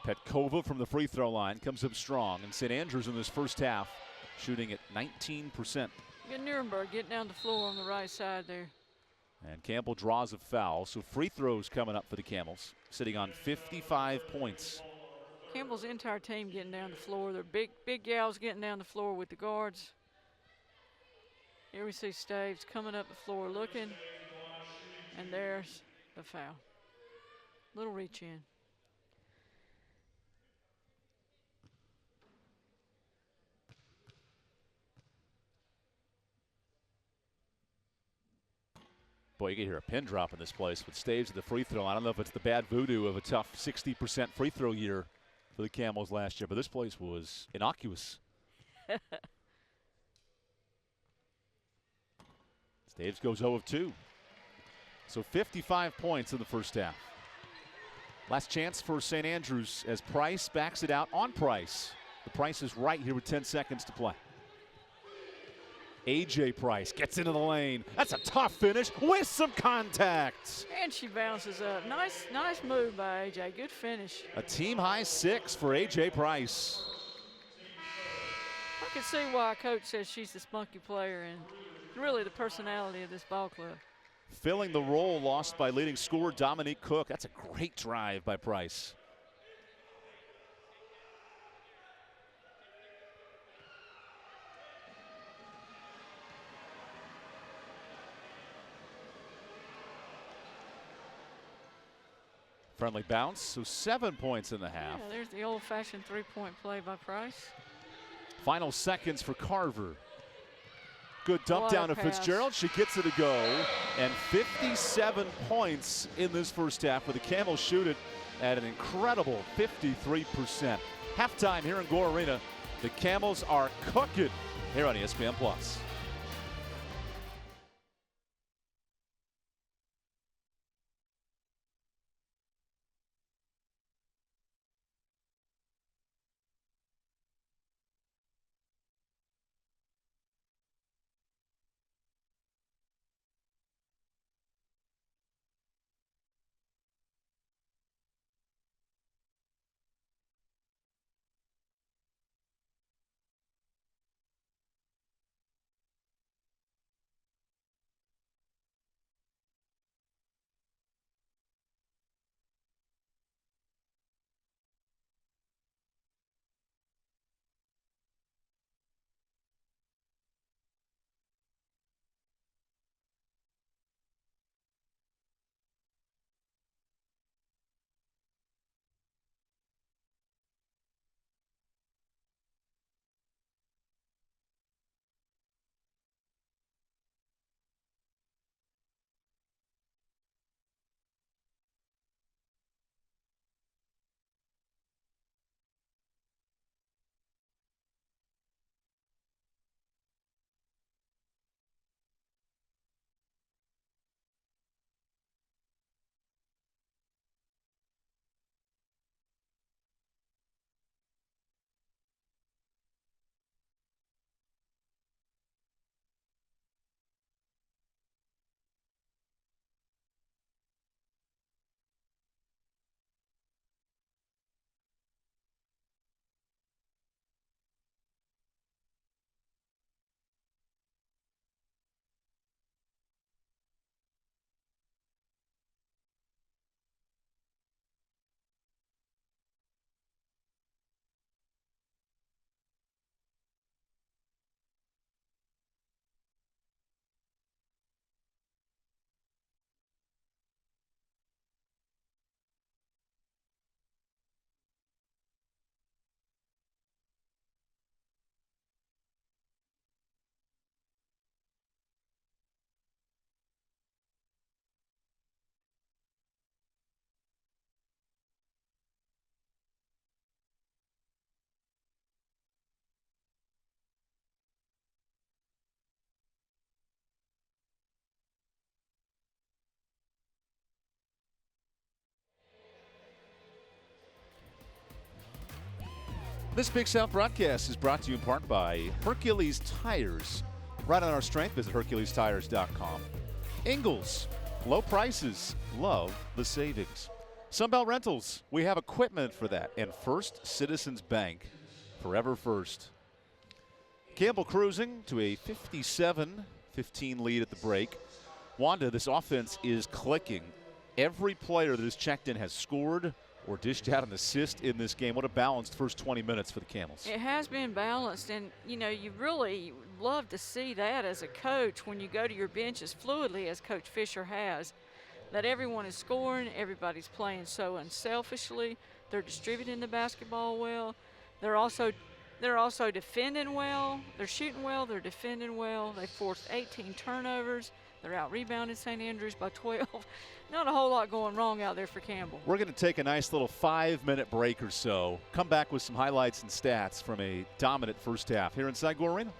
Petkova from the free throw line comes up strong, and St. Andrews in this first half shooting at 19%. Good Nuremberg getting down the floor on the right side there. And Campbell draws a foul, so free throws coming up for the Camels, sitting on 55 points. Campbell's entire team getting down the floor. They're big gals getting down the floor with the guards. Here we see Staves coming up the floor looking, and there's the foul. Little reach in. Boy, you can hear a pin drop in this place with Staves at the free throw. I don't know if it's the bad voodoo of a tough 60% free throw year for the Camels last year, but this place was innocuous. Daves goes 0 of 2. So 55 points in the first half. Last chance for St. Andrews as Price backs it out on Price. The Price is right here with 10 seconds to play. A.J. Price gets into the lane. That's a tough finish with some contact. And she bounces up. Nice move by A.J. Good finish. A team-high 6 for A.J. Price. I can see why Coach says she's the spunky player and really the personality of this ball club. Filling the role lost by leading scorer Dominique Cook. That's a great drive by Price. Friendly bounce, so 7 points in the half. Yeah, there's the old-fashioned three-point play by Price. Final seconds for Carver. Good dump What down a to pass. Fitzgerald. She gets it to go. And 57 points in this first half, with the Camels shoot it at an incredible 53%. Halftime here in Gore Arena. The Camels are cooking here on ESPN+. This Big South broadcast is brought to you in part by Hercules Tires. Right on our strength, visit HerculesTires.com. Ingles, low prices, love the savings. Sunbelt Rentals, we have equipment for that. And First Citizens Bank, forever first. Campbell cruising to a 57-15 lead at the break. Wanda, this offense is clicking. Every player that has checked in has scored or dished out an assist in this game. What a balanced first 20 minutes for the Camels. It has been balanced, and, you know, you really love to see that as a coach when you go to your bench as fluidly as Coach Fisher has, that everyone is scoring, everybody's playing so unselfishly, they're distributing the basketball well, they're also defending well, they're shooting well, they're defending well, they forced 18 turnovers, they're out-rebounded St. Andrews by 12. Not a whole lot going wrong out there for Campbell. We're going to take a nice little 5-minute break or so. Come back with some highlights and stats from a dominant first half here inside Gore Arena.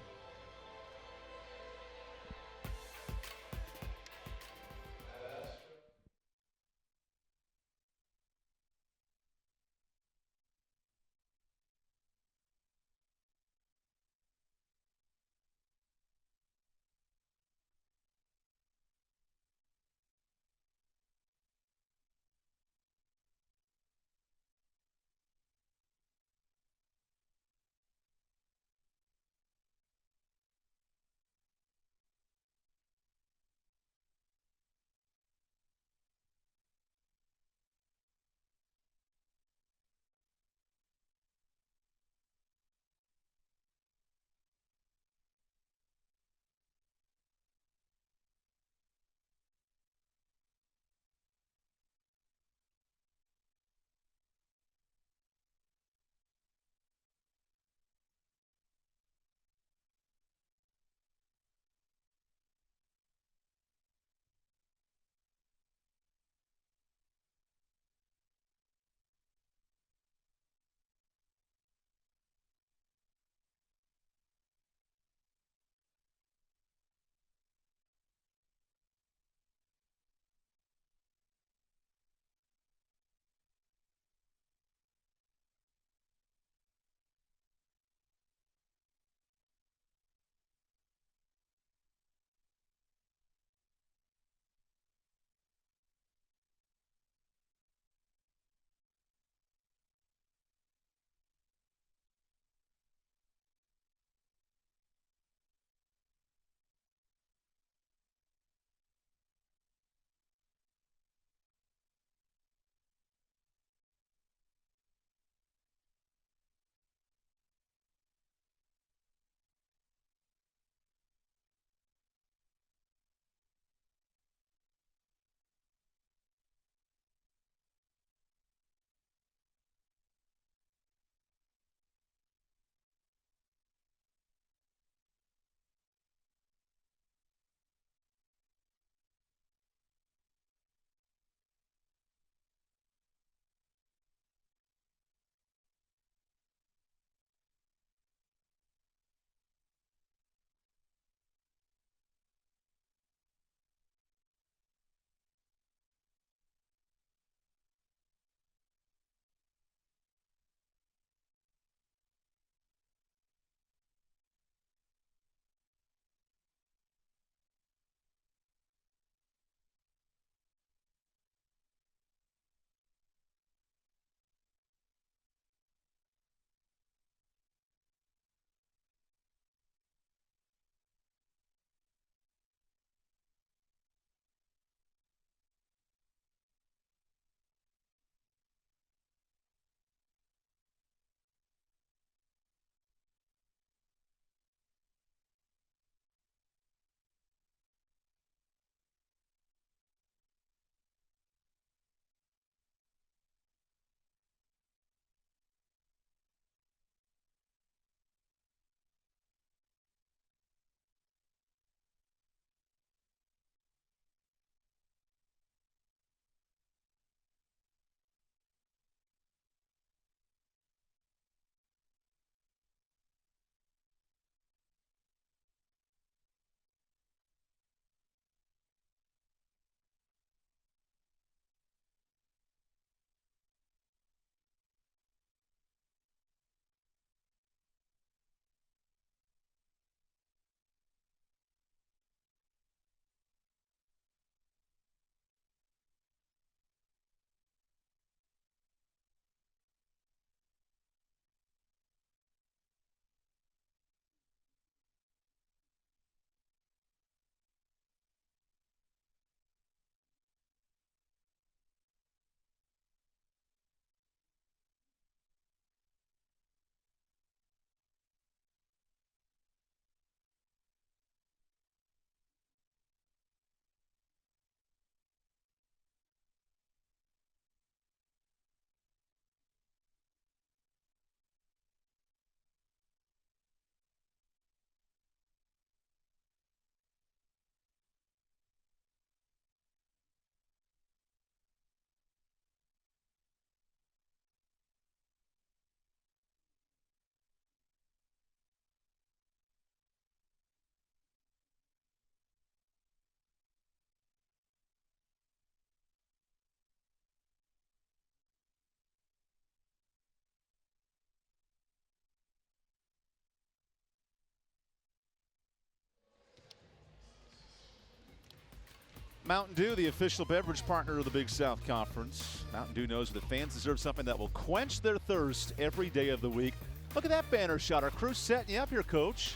Mountain Dew, the official beverage partner of the Big South Conference. Mountain Dew knows that fans deserve something that will quench their thirst every day of the week. Look at that banner shot. Our crew's setting you up here, Coach.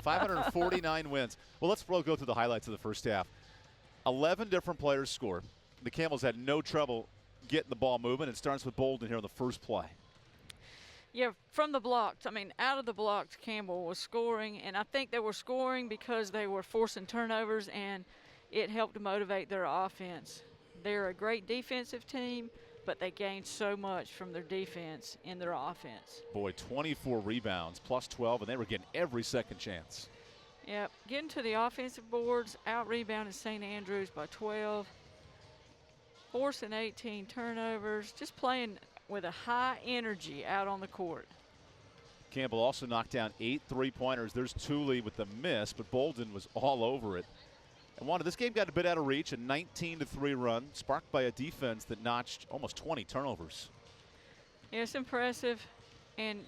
549 wins. Well, let's go through the highlights of the first half. 11 different players score. The Camels had no trouble getting the ball moving. It starts with Bolden here on the first play. Yeah, from the blocks. I mean, out of the blocks, Campbell was scoring, and I think they were scoring because they were forcing turnovers, and it helped to motivate their offense. They're a great defensive team, but they gained so much from their defense in their offense. Boy, 24 rebounds, plus 12, and they were getting every second chance. Yep, getting to the offensive boards, out-rebounded St. Andrews by 12, forcing 18 turnovers, just playing with a high energy out on the court. Campbell also knocked down 8 3-pointers. There's Tooley with the miss, but Bolden was all over it. And this game got a bit out of reach, a 19-3 run, sparked by a defense that notched almost 20 turnovers. Yeah, it's impressive. And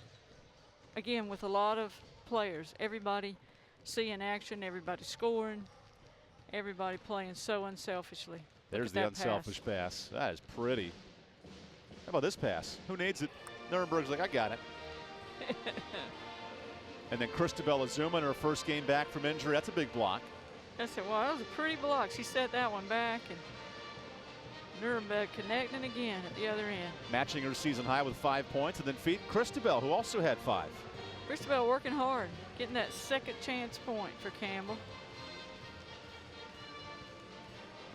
again, with a lot of players, everybody seeing action, everybody scoring, everybody playing so unselfishly. There's the unselfish pass. That is pretty. How about this pass? Who needs it? Nuremberg's like, I got it. And then Christabel Azuma in her first game back from injury. That's a big block. I said, well, that was a pretty block. She set that one back, and Nuremberg connecting again at the other end. Matching her season high with 5 points, and then feed Christabel, who also had 5. Christabel working hard, getting that second chance point for Campbell.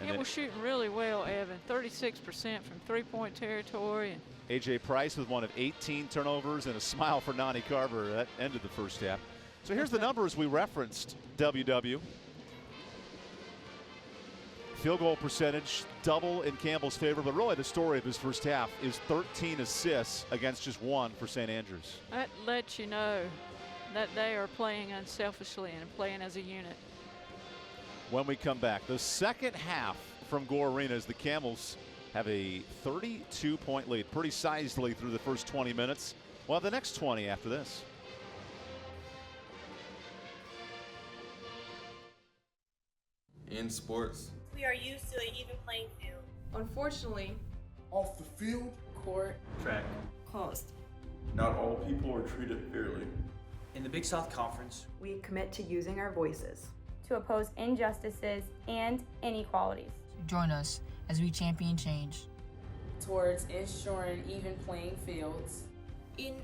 Campbell shooting really well, Evan. 36% from three-point territory. And A.J. Price with one of 18 turnovers and a smile for Nani Carver. That ended the first half. So here's the numbers we referenced, WW. Field goal percentage double in Campbell's favor, but really the story of his first half is 13 assists against just 1 for St. Andrews. That lets you know that they are playing unselfishly and playing as a unit. When we come back, the second half from Gore Arena as the Camels have a 32-point lead, pretty sized lead through the first 20 minutes. We'll have the next 20 after this. In sports, we are used to an even playing field. Unfortunately, off the field, court, track, Coast. not all people are treated fairly. In the Big South Conference, We commit to using our voices to oppose injustices and inequalities. Join us as we champion change. towards ensuring even playing fields. In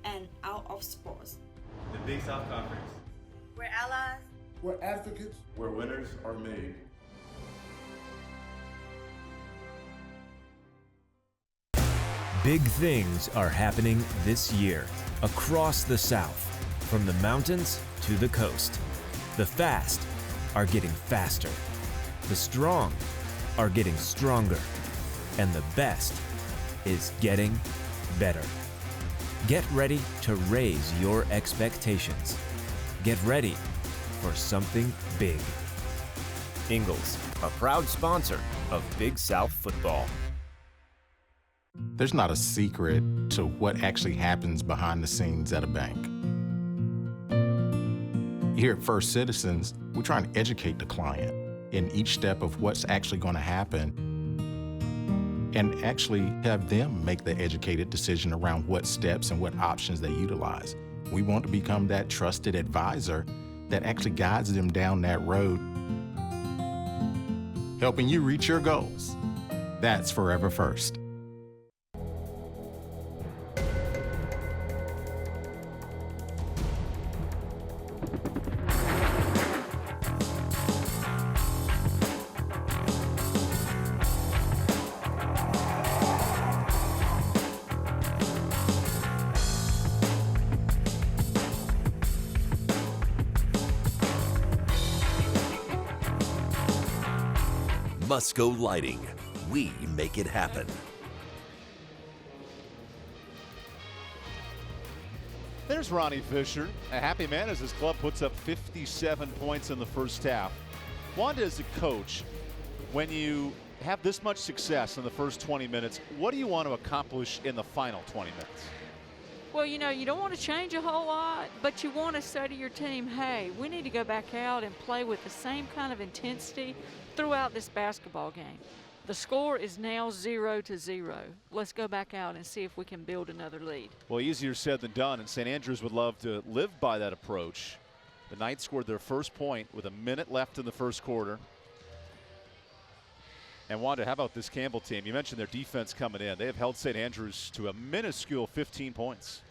and out of sports. The Big South Conference, We're allies. we're advocates. where winners are made. Big things are happening this year across the South, from the mountains to the coast. The fast are getting faster. The strong are getting stronger. And the best is getting better. Get ready to raise your expectations. Get ready for something big. Ingles, a proud sponsor of Big South football. There's not a secret to what actually happens behind the scenes at a bank. Here at First Citizens, we're trying to educate the client in each step of what's actually going to happen and actually have them make the educated decision around what steps and what options they utilize. We want to become that trusted advisor that actually guides them down that road, helping you reach your goals. That's Forever First. Musco Lighting. We make it happen. There's Ronnie Fisher, a happy man as his club puts up 57 points in the first half. Wanda, as a coach, when you have this much success in the first 20 minutes, what do you want to accomplish in the final 20 minutes? Well, you know, you don't want to change a whole lot, but you want to say to your team, hey, we need to go back out and play with the same kind of intensity throughout this basketball game. The score is now 0-0. Let's go back out and see if we can build another lead. Well, easier said than done, and St. Andrews would love to live by that approach. The Knights scored their first point with a minute left in the first quarter. And Wanda, how about this Campbell team? You mentioned their defense coming in. They have held St. Andrews to a minuscule 15 points.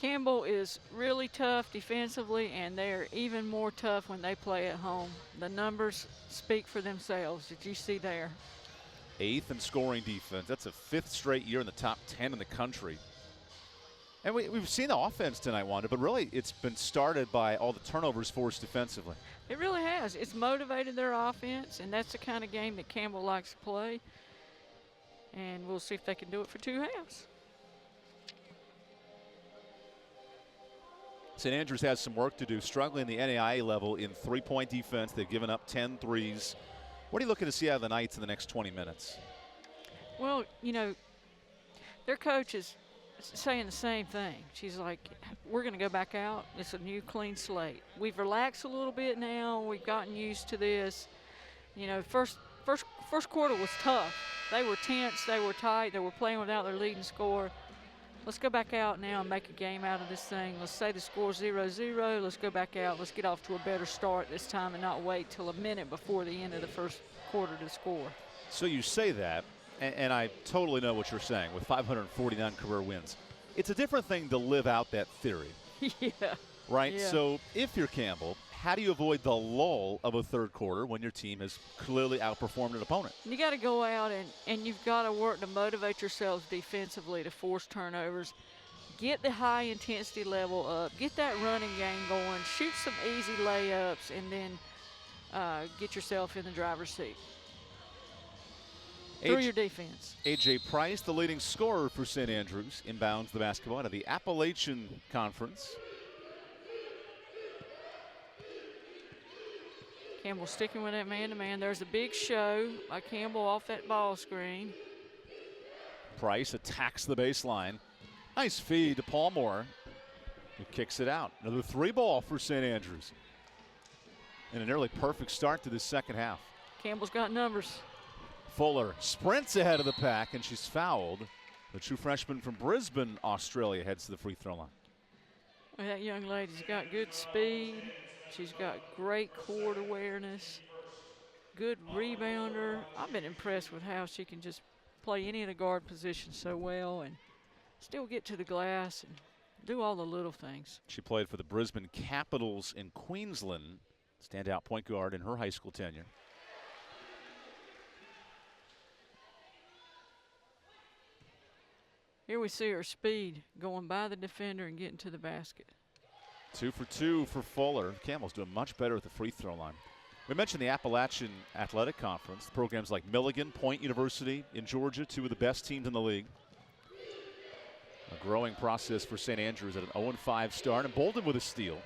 Campbell is really tough defensively, and they're even more tough when they play at home. The numbers speak for themselves. Did you see there? 8th in scoring defense. That's a 5th straight year in the top 10 in the country. And we've seen the offense tonight, Wanda, but really it's been started by all the turnovers forced defensively. It really has. It's motivated their offense, and that's the kind of game that Campbell likes to play. And we'll see if they can do it for 2 halves. St. Andrews has some work to do, struggling the NAIA level in three-point defense. They've given up 10 threes. What are you looking to see out of the Knights in the next 20 minutes? Well, you know, their coach is saying the same thing. She's like, we're going to go back out. It's a new clean slate. We've relaxed a little bit now. We've gotten used to this. You know, first quarter was tough. They were tense. They were tight. They were playing without their leading scorer. Let's go back out now and make a game out of this thing. Let's say the score's 0-0. Let's go back out. Let's get off to a better start this time and not wait till a minute before the end of the first quarter to score. So you say that, and I totally know what you're saying with 549 career wins. It's a different thing to live out that theory. Yeah. Right? Yeah. So if you're Campbell, how do you avoid the lull of a third quarter when your team has clearly outperformed an opponent? You got to go out and you've got to work to motivate yourselves defensively to force turnovers. Get the high intensity level up. Get that running game going. Shoot some easy layups, and then get yourself in the driver's seat through your defense. A.J. Price, the leading scorer for St. Andrews, inbounds the basketball out of the Appalachian Conference. Campbell sticking with that man-to-man. There's a big show by Campbell off that ball screen. Price attacks the baseline. Nice feed to Palmore, who kicks it out. Another 3-ball for St. Andrews. And a nearly perfect start to this second half. Campbell's got numbers. Fuller sprints ahead of the pack, and she's fouled. The true freshman from Brisbane, Australia, heads to the free throw line. Well, that young lady's got good speed. She's got great court awareness, good rebounder. I've been impressed with how she can just play any of the guard positions so well and still get to the glass and do all the little things. She played for the Brisbane Capitals in Queensland, standout point guard in her high school tenure. Here we see her speed going by the defender and getting to the basket. 2 for 2 for Fuller. Campbell's doing much better at the free throw line. We mentioned the Appalachian Athletic Conference. Programs like Milligan, Point University in Georgia, 2 of the best teams in the league. A growing process for St. Andrews at an 0-5 start, and Bolden with a steal.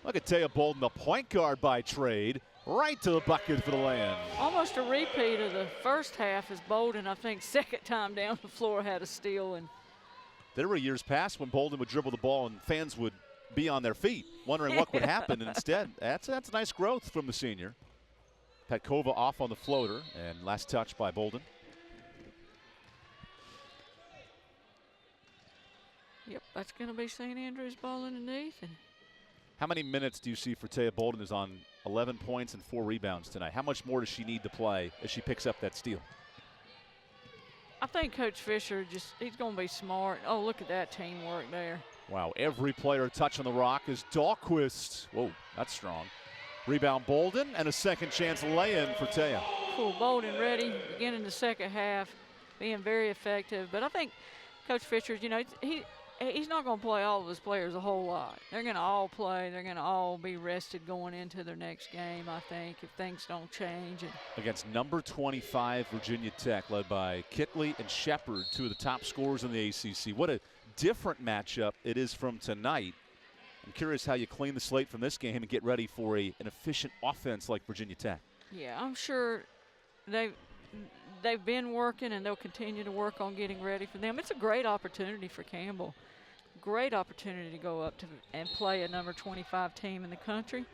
Look at Taya Bolden, the point guard by trade, right to the bucket for the lay-in. Almost a repeat of the first half as Bolden, I think, second time down the floor had a steal. And there were years past when Bolden would dribble the ball and fans would be on their feet, wondering what would happen. And instead, that's nice growth from the senior. Petkova off on the floater, and last touch by Bolden. Yep, that's going to be St. Andrews ball underneath. And how many minutes do you see for Taya Bolden, who's on 11 points and 4 rebounds tonight? How much more does she need to play as she picks up that steal? I think Coach Fisher he's going to be smart. Oh, look at that teamwork there. Wow, every player touching the rock is Dahlquist. Whoa, that's strong. Rebound Bolden, and a second chance lay-in for Taya. Cool, Bolden ready, beginning the second half, being very effective. But I think Coach Fisher, you know, he's not going to play all of his players a whole lot. They're going to all play. They're going to all be rested going into their next game, I think, if things don't change. And against number 25 Virginia Tech, led by Kitley and Shepard, 2 of the top scorers in the ACC. What a different matchup it is from tonight. I'm curious how you clean the slate from this game and get ready for an efficient offense like Virginia Tech. Yeah, I'm sure they've been working and they'll continue to work on getting ready for them. It's a great opportunity for Campbell. great opportunity to go up to and play a number 25 team in the country.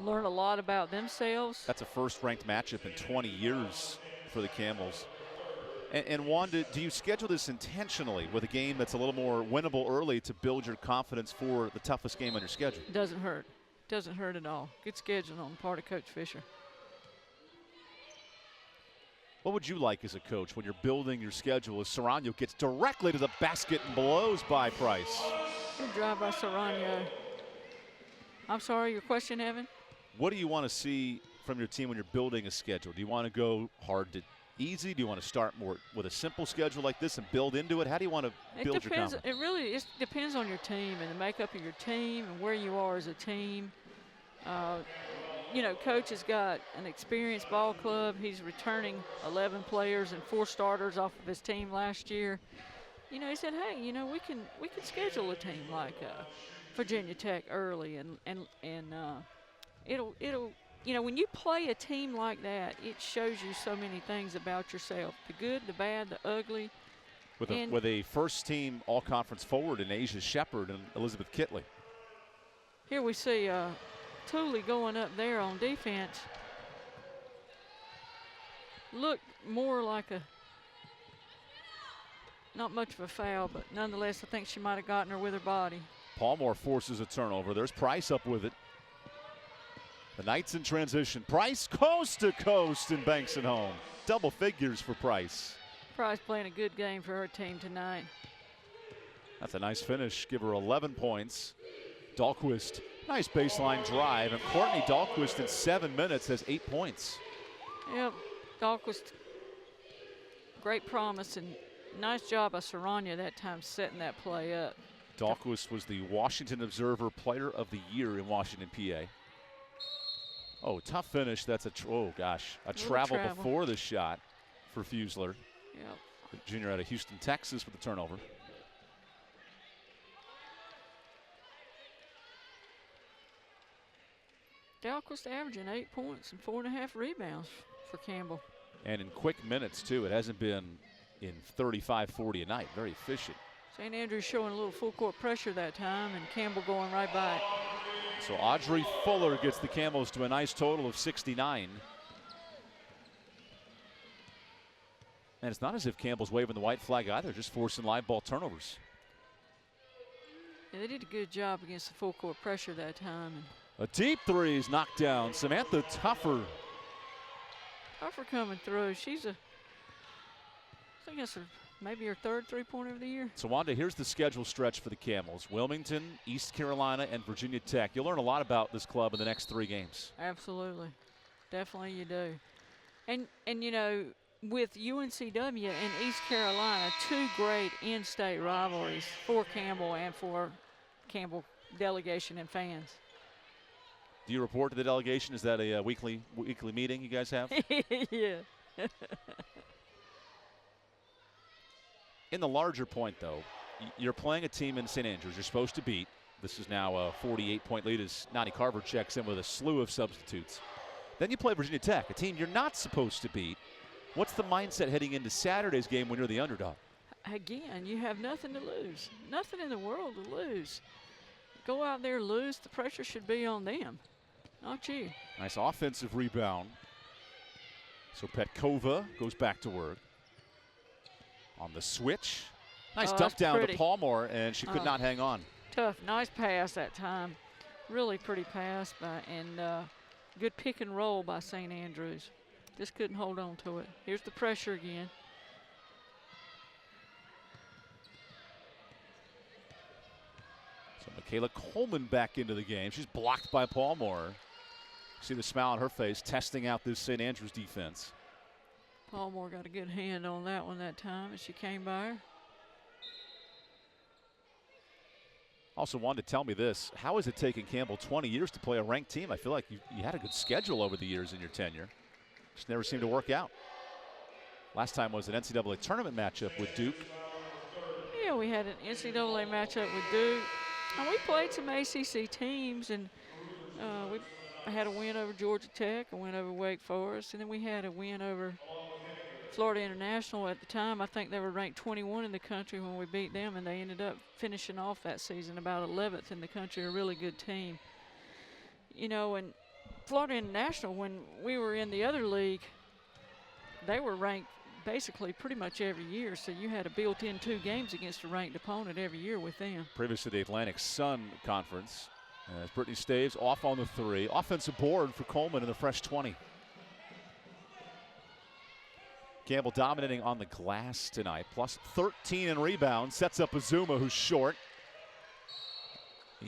Learn a lot about themselves. That's a first-ranked matchup in 20 years for the Camels. And Wanda, do you schedule this intentionally with a game that's a little more winnable early to build your confidence for the toughest game on your schedule? Doesn't hurt. Doesn't hurt at all. Good scheduling on the part of Coach Fisher. What would you like as a coach when you're building your schedule as Serrano gets directly to the basket and blows by Price? Good drive by Serrano. I'm sorry, your question, Evan? What do you want to see from your team when you're building a schedule? Do you want to go hard to easy? Do you want to start more with a simple schedule like this and build into it? How do you want to build your confidence? It really depends on your team and the makeup of your team and where you are as a team. You know, Coach has got an experienced ball club. He's returning 11 players and 4 starters off of his team last year. You know, he said, hey, you know, we can schedule a team like Virginia Tech early, and it'll you know, when you play a team like that, it shows you so many things about yourself, the good, the bad, the ugly. With a first-team all-conference forward in Asia Shepherd and Elizabeth Kitley. Here we see Tooley going up there on defense. Looked more like not much of a foul, but nonetheless, I think she might have gotten her with her body. Palmore forces a turnover. There's Price up with it. The Knights in transition. Price coast to coast and banks it home. Double figures for Price. Price playing a good game for her team tonight. That's a nice finish. Give her 11 points. Dahlquist, nice baseline drive. And Courtney Dahlquist in 7 minutes has 8 points. Yep, Dahlquist, great promise, and nice job by Serrano that time setting that play up. Dahlquist was the Washington Observer Player of the Year in Washington, PA. Oh, tough finish. That's a travel before the shot for Fusler. Yep. The junior out of Houston, Texas, with the turnover. Dahlquist averaging 8 points and 4.5 rebounds for Campbell. And in quick minutes, too. It hasn't been in 35-40 a night. Very efficient. St. Andrews showing a little full court pressure that time, and Campbell going right by it. So Audrey Fuller gets the Camels to a nice total of 69. And it's not as if Campbell's waving the white flag either, just forcing live ball turnovers. Yeah, they did a good job against the full court pressure that time. A deep three is knocked down. Samantha Tuffer. Tuffer coming through. I think that's maybe her 3rd three-pointer of the year. So, Wanda, here's the schedule stretch for the Camels. Wilmington, East Carolina, and Virginia Tech. You'll learn a lot about this club in the next 3 games. Absolutely. Definitely you do. And you know, with UNCW and East Carolina, 2 great in-state rivalries for Campbell and for Campbell delegation and fans. Do you report to the delegation? Is that a weekly meeting you guys have? Yeah. In the larger point, though, you're playing a team in St. Andrews you're supposed to beat. This is now a 48-point lead as Nani Carver checks in with a slew of substitutes. Then you play Virginia Tech, a team you're not supposed to beat. What's the mindset heading into Saturday's game when you're the underdog? Again, you have nothing to lose. Nothing in the world to lose. Go out there, lose. The pressure should be on them, not you. Nice offensive rebound. So Petkova goes back to work. On the switch. Nice dump down to Palmore, and she could not hang on. Tough. Nice pass that time. Really pretty pass, and good pick and roll by St. Andrews. Just couldn't hold on to it. Here's the pressure again. So Michaela Coleman back into the game. She's blocked by Palmore. See the smile on her face, testing out this St. Andrews defense. Palmore got a good hand on that one that time as she came by her. Also wanted to tell me this. How has it taken Campbell 20 years to play a ranked team? I feel like you had a good schedule over the years in your tenure. Just never seemed to work out. Last time was an NCAA tournament matchup with Duke. Yeah, we had an NCAA matchup with Duke. And we played some ACC teams, and we had a win over Georgia Tech, a win over Wake Forest, and then we had a win over Florida International at the time, I think they were ranked 21 in the country when we beat them, and they ended up finishing off that season about 11th in the country, a really good team. You know, and Florida International, when we were in the other league, they were ranked basically pretty much every year, so you had a built-in 2 games against a ranked opponent every year with them. Previous to the Atlantic Sun Conference. As Brittany Staves off on the 3. Offensive board for Coleman in the fresh 20. Campbell dominating on the glass tonight, plus 13 in rebounds. Sets up Azuma, who's short.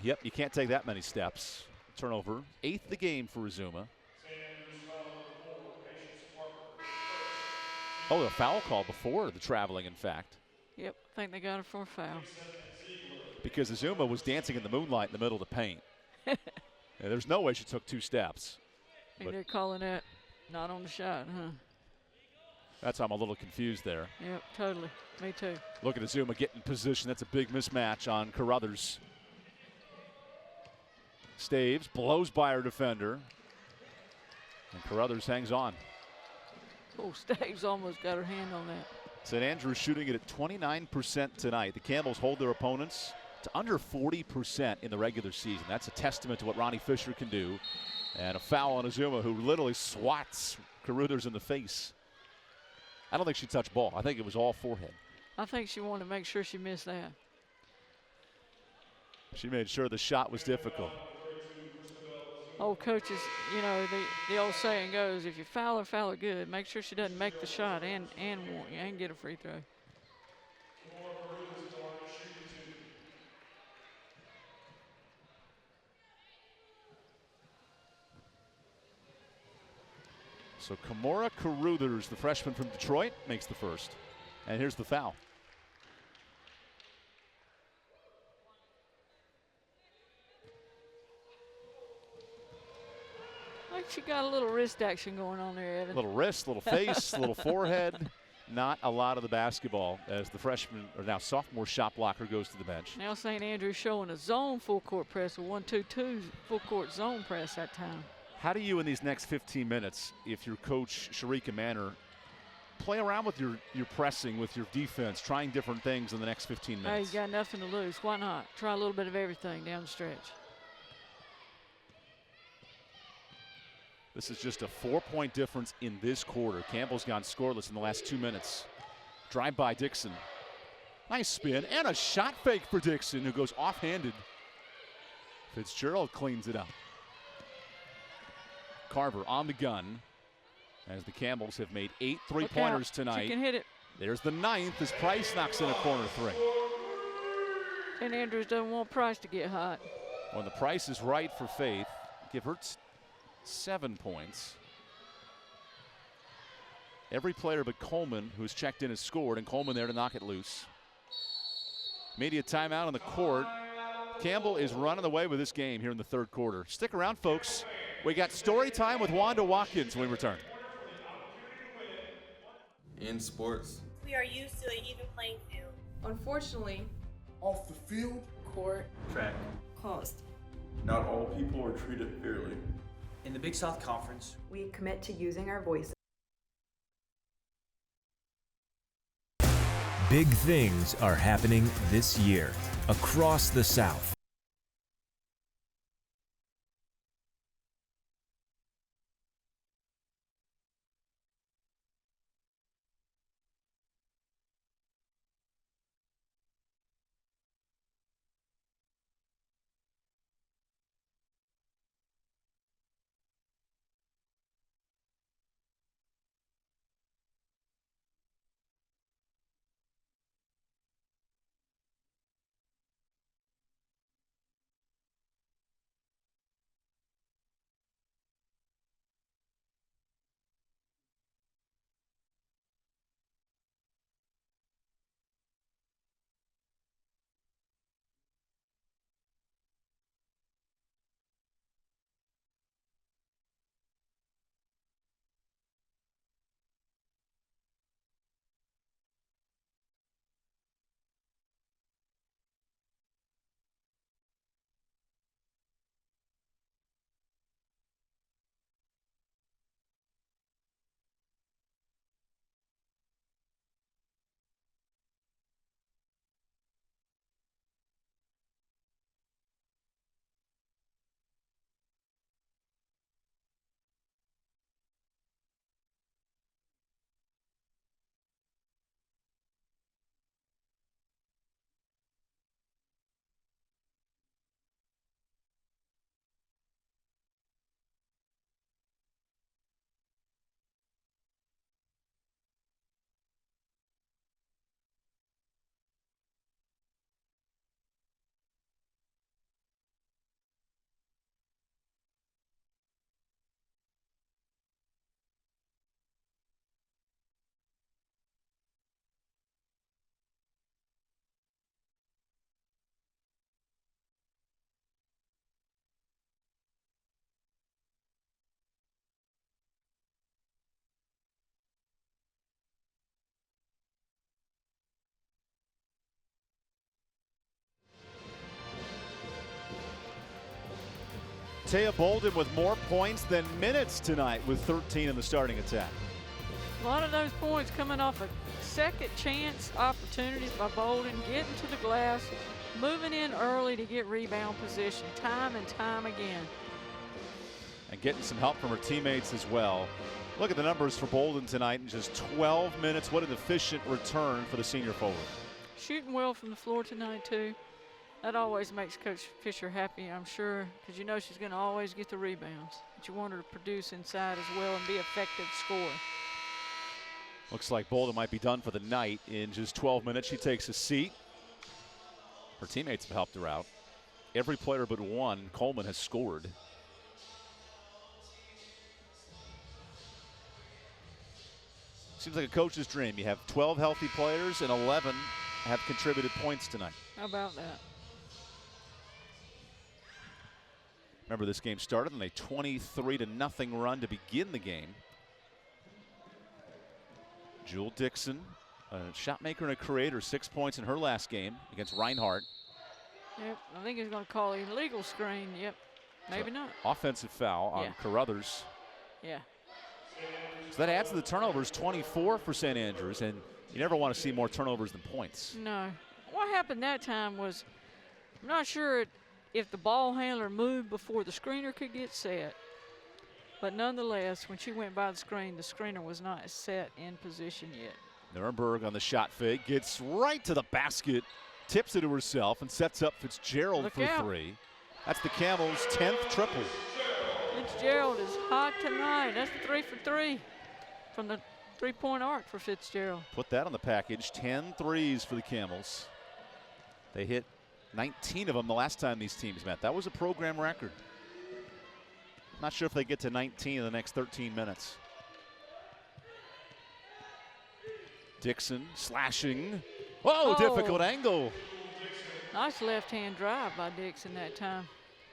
Yep, you can't take that many steps. Turnover, 8th the game for Azuma. Oh, the foul call before the traveling, in fact. Yep, I think they got it for a foul. Because Azuma was dancing in the moonlight in the middle of the paint. There's no way she took 2 steps. I think they're calling that not on the shot, huh? That's why I'm a little confused there. Yep, totally. Me too. Look at Azuma getting in position. That's a big mismatch on Carruthers. Staves blows by her defender. And Carruthers hangs on. Oh, Staves almost got her hand on that. St. Andrews shooting it at 29% tonight. The Campbells hold their opponents to under 40% in the regular season. That's a testament to what Ronnie Fisher can do. And a foul on Azuma, who literally swats Carruthers in the face. I don't think she touched ball. I think it was all forehead. I think she wanted to make sure she missed that. She made sure the shot was difficult. Old coaches, you know, the old saying goes, if you foul her good. Make sure she doesn't make the shot and get a free throw. So Kimora Carruthers, the freshman from Detroit, makes the first. And here's the foul. Like she got a little wrist action going on there, Evan. Little wrist, little face, little forehead. Not a lot of the basketball as the freshman, or now sophomore shot blocker goes to the bench. Now St. Andrews showing a zone full court press, a 1-2-2 full court zone press that time. How do you in these next 15 minutes, if you're coach Sharika Manor, play around with your pressing, with your defense, trying different things in the next 15 minutes? Hey, you got nothing to lose. Why not? Try a little bit of everything down the stretch. This is just a 4-point difference in this quarter. Campbell's gone scoreless in the last 2 minutes. Drive by Dixon. Nice spin and a shot fake for Dixon, who goes offhanded. Fitzgerald cleans it up. Carver on the gun as the Campbells have made 8 three-pointers tonight. She can hit it. There's the 9th as Price knocks in a corner 3. St. Andrews doesn't want Price to get hot. When the price is right for Faith, give her 7 points. Every player but Coleman, who's checked in, has scored, and Coleman there to knock it loose. Media timeout on the court. Campbell is running away with this game here in the 3rd quarter. Stick around, folks. We got story time with Wanda Watkins when we return. In sports, we are used to an even playing field. Unfortunately, off the field, court, track, coast, not all people are treated fairly. In the Big South Conference, we commit to using our voices. Big things are happening this year across the South. Taya Bolden with more points than minutes tonight with 13 in the starting attack. A lot of those points coming off of second chance opportunities by Bolden, getting to the glass, moving in early to get rebound position time and time again. And getting some help from her teammates as well. Look at the numbers for Bolden tonight in just 12 minutes. What an efficient return for the senior forward. Shooting well from the floor tonight, too. That always makes Coach Fisher happy, I'm sure, because you know she's going to always get the rebounds. But you want her to produce inside as well and be effective scorer. Looks like Bolden might be done for the night in just 12 minutes. She takes a seat. Her teammates have helped her out. Every player but one, Coleman, has scored. Seems like a coach's dream. You have 12 healthy players and 11 have contributed points tonight. How about that? Remember, this game started on a 23-0 run to begin the game. Jewel Dixon, a shot maker and a creator, 6 points in her last game against Reinhardt. Yep, I think he's going to call an illegal screen. Yep, maybe not. Offensive foul on Carruthers. Yeah. So that adds to the turnovers, 24 for St. Andrews, and you never want to see more turnovers than points. No. What happened that time was, I'm not sure if the ball handler moved before the screener could get set. But nonetheless, when she went by the screener was not set in position yet. Nuremberg on the shot fake, gets right to the basket, tips it to herself, and sets up Fitzgerald for three. That's the Camels' 10th triple. Fitzgerald is hot tonight. That's 3 for 3 from the three-point arc for Fitzgerald. Put that on the package. 10 threes for the Camels. They hit 19 of them the last time these teams met. That was a program record. Not sure if they get to 19 in the next 13 minutes. Dixon slashing. Whoa, difficult angle. Nice left-hand drive by Dixon that time.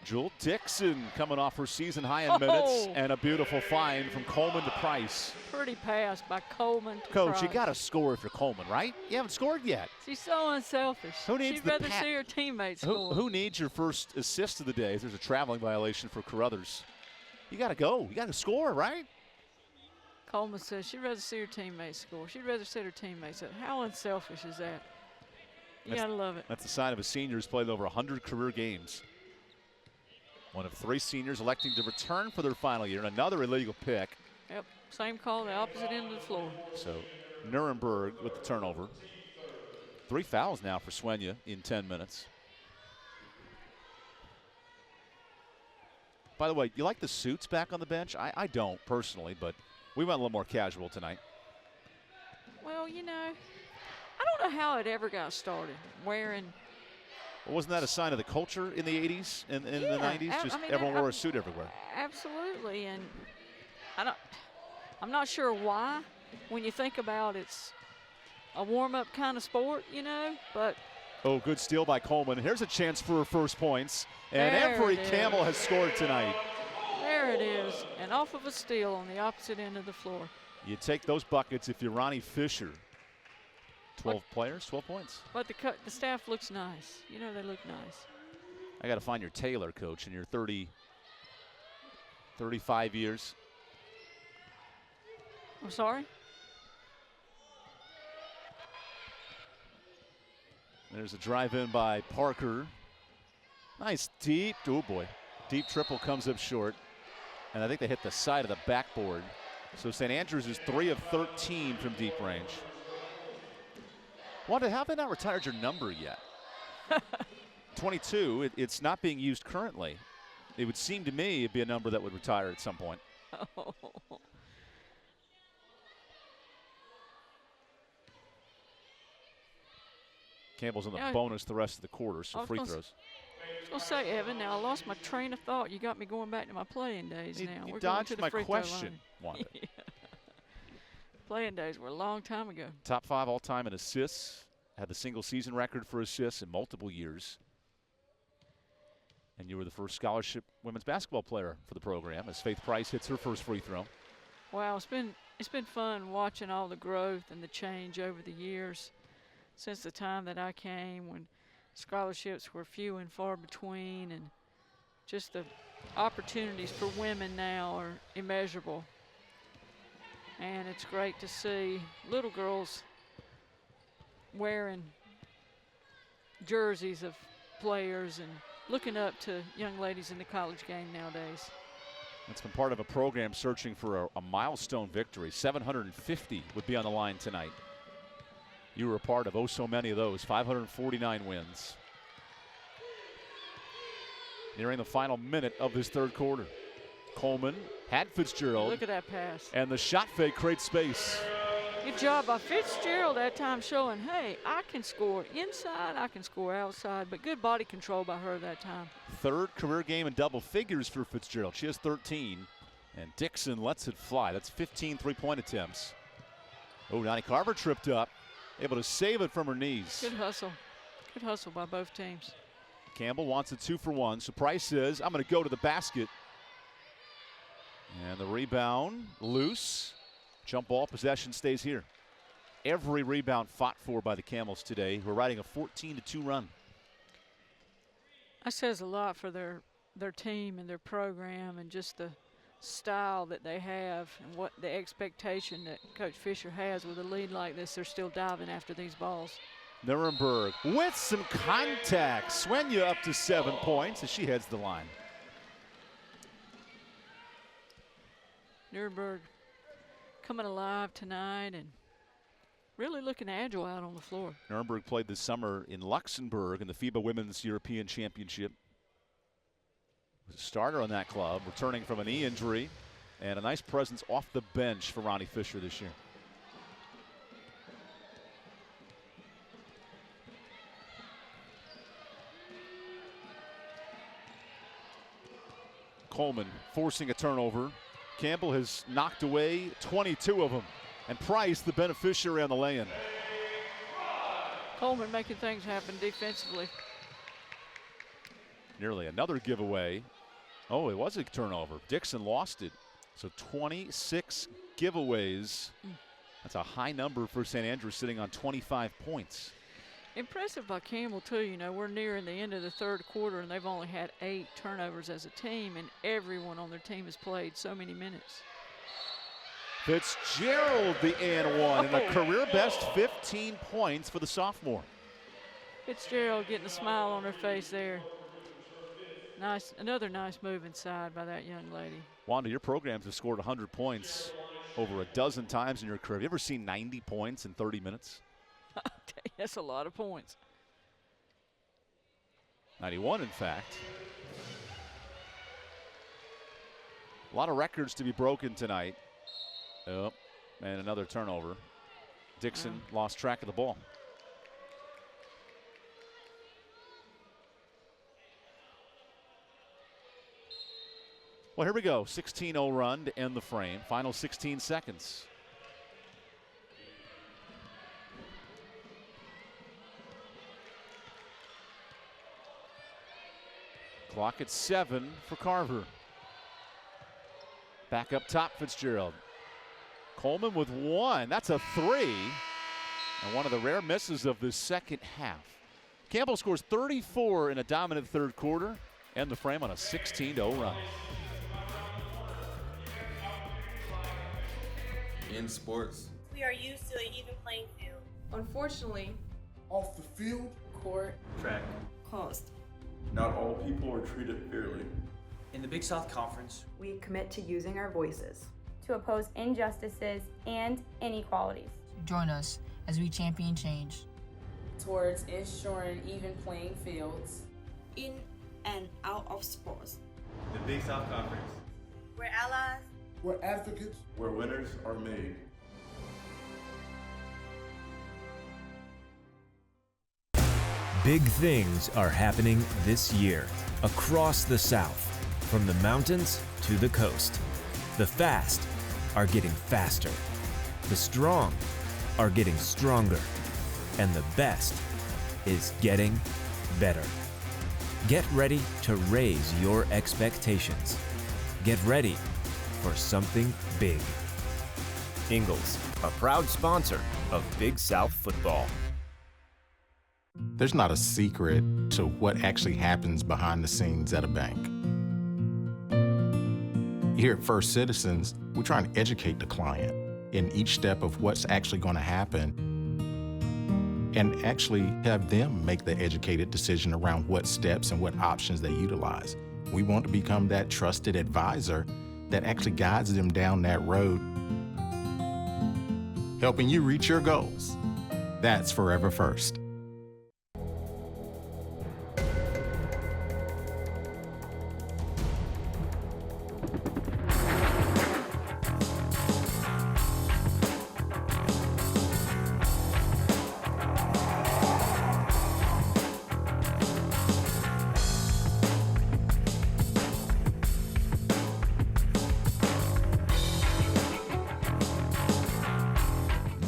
Jewel Dixon coming off her season high in minutes, and a beautiful find from Coleman to Price. Pretty pass by Coleman to Coach, Price. you got to score if you're Coleman, right? You haven't scored yet. She's so unselfish. Who needs She'd rather see her teammates score. Who needs your first assist of the day? There's a traveling violation for Carruthers. You got to go. You got to score, right? Coleman says she'd rather see her teammates score. She'd rather set her teammates up. How unselfish is that? You got to love it. That's the sign of a senior who's played over 100 career games. One of 3 seniors electing to return for their final year. Another illegal pick. Yep, same call, the opposite end of the floor. So Nuremberg with the turnover. 3 fouls now for Swenya in 10 minutes. By the way, you like the suits back on the bench? I don't personally, but we went a little more casual tonight. Well, you know, I don't know how it ever got started, wearing. Well, wasn't that a sign of the culture in the 80s and in the 90s? Just everyone wore a suit everywhere. Absolutely, and I'm not sure why. When you think about it's a warm-up kind of sport, you know, but. Oh, good steal by Coleman. Here's a chance for her first points, and every Camel has scored tonight. There it is, and off of a steal on the opposite end of the floor. You take those buckets if you're Ronnie Fisher. 12 players, 12 points. But the staff looks nice. You know, they look nice. I got to find your Taylor, Coach, in your 35 years. I'm sorry? There's a drive in by Parker. Nice deep, oh boy. Deep triple comes up short. And I think they hit the side of the backboard. So St. Andrews is 3 of 13 from deep range. Wanda, how have they not retired your number yet? 22, it's not being used currently. It would seem to me it'd be a number that would retire at some point. Oh. Campbell's in the bonus the rest of the quarter, so free throws. I was going to say, Evan, now I lost my train of thought. You got me going back to my playing days now. You dodged my question, Wanda. Yeah. Playing days were a long time ago. Top 5 all-time in assists. Had the single-season record for assists in multiple years. And you were the first scholarship women's basketball player for the program as Faith Price hits her first free throw. Wow, it's been fun watching all the growth and the change over the years since the time that I came, when scholarships were few and far between, and Just the opportunities for women now are immeasurable. And it's great to see little girls wearing jerseys of players and looking up to young ladies in the college game nowadays. It's been part of a program searching for a milestone victory. 750 would be on the line tonight. You were a part of so many of those. 549 wins. Nearing the final minute of this third quarter. Coleman had Fitzgerald. Look at that pass. And the shot fake creates space. Good job by Fitzgerald that time, showing, hey, I can score inside, I can score outside, but good body control by her that time. Third career game in double figures for Fitzgerald. She has 13, and Dixon lets it fly. That's 15 three-point attempts. Oh, Donnie Carver tripped up, able to save it from her knees. Good hustle. Good hustle by both teams. Campbell wants a 2-for-1, so Price says, I'm going to go to the basket. And the rebound, loose. Jump ball possession stays here. Every rebound fought for by the Camels today. We're riding a 14-2 run. That says a lot for their team and their program and just the style that they have and what the expectation that Coach Fisher has with a lead like this. They're still diving after these balls. Nuremberg with some contact. Swenya up to 7 points as she heads the line. Nuremberg coming alive tonight and really looking agile out on the floor. Nuremberg played this summer in Luxembourg in the FIBA Women's European Championship. Was a starter on that club, returning from a knee injury, and a nice presence off the bench for Ronnie Fisher this year. Coleman forcing a turnover. Campbell has knocked away 22 of them. And Price, the beneficiary on the lay-in. Coleman making things happen defensively. Nearly another giveaway. Oh, it was a turnover. Dixon lost it. So 26 giveaways. That's a high number for St. Andrews, sitting on 25 points. Impressive by Campbell, too. You know, we're nearing the end of the third quarter, and they've only had 8 turnovers as a team, and everyone on their team has played so many minutes. Fitzgerald, the and one, and a career best 15 points for the sophomore. Fitzgerald getting a smile on her face there. Nice, another nice move inside by that young lady. Wanda, your programs have scored 100 points over a dozen times in your career. Have you ever seen 90 points in 30 minutes? That's a lot of points. 91, in fact. A lot of records to be broken tonight. Oh, and another turnover. Dixon lost track of the ball. Well, here we go. 16-0 run to end the frame. Final 16 seconds. Clock at 7 for Carver. Back up top, Fitzgerald. Coleman with 1. That's a 3. And one of the rare misses of the second half. Campbell scores 34 in a dominant third quarter. End the frame on a 16-0 run. In sports, we are used to an even playing field. Unfortunately, off the field, court, track, coast, not all people are treated fairly. In the Big South Conference, we commit to using our voices to oppose injustices and inequalities. Join us as we champion change towards ensuring even playing fields in and out of sports. The Big South Conference, we're allies, we're advocates, where winners are made. Big things are happening this year across the South, from the mountains to the coast. The fast are getting faster. The strong are getting stronger. And the best is getting better. Get ready to raise your expectations. Get ready for something big. Ingles, a proud sponsor of Big South football. There's not a secret to what actually happens behind the scenes at a bank. Here at First Citizens, we're trying to educate the client in each step of what's actually going to happen and actually have them make the educated decision around what steps and what options they utilize. We want to become that trusted advisor that actually guides them down that road, helping you reach your goals. That's Forever First.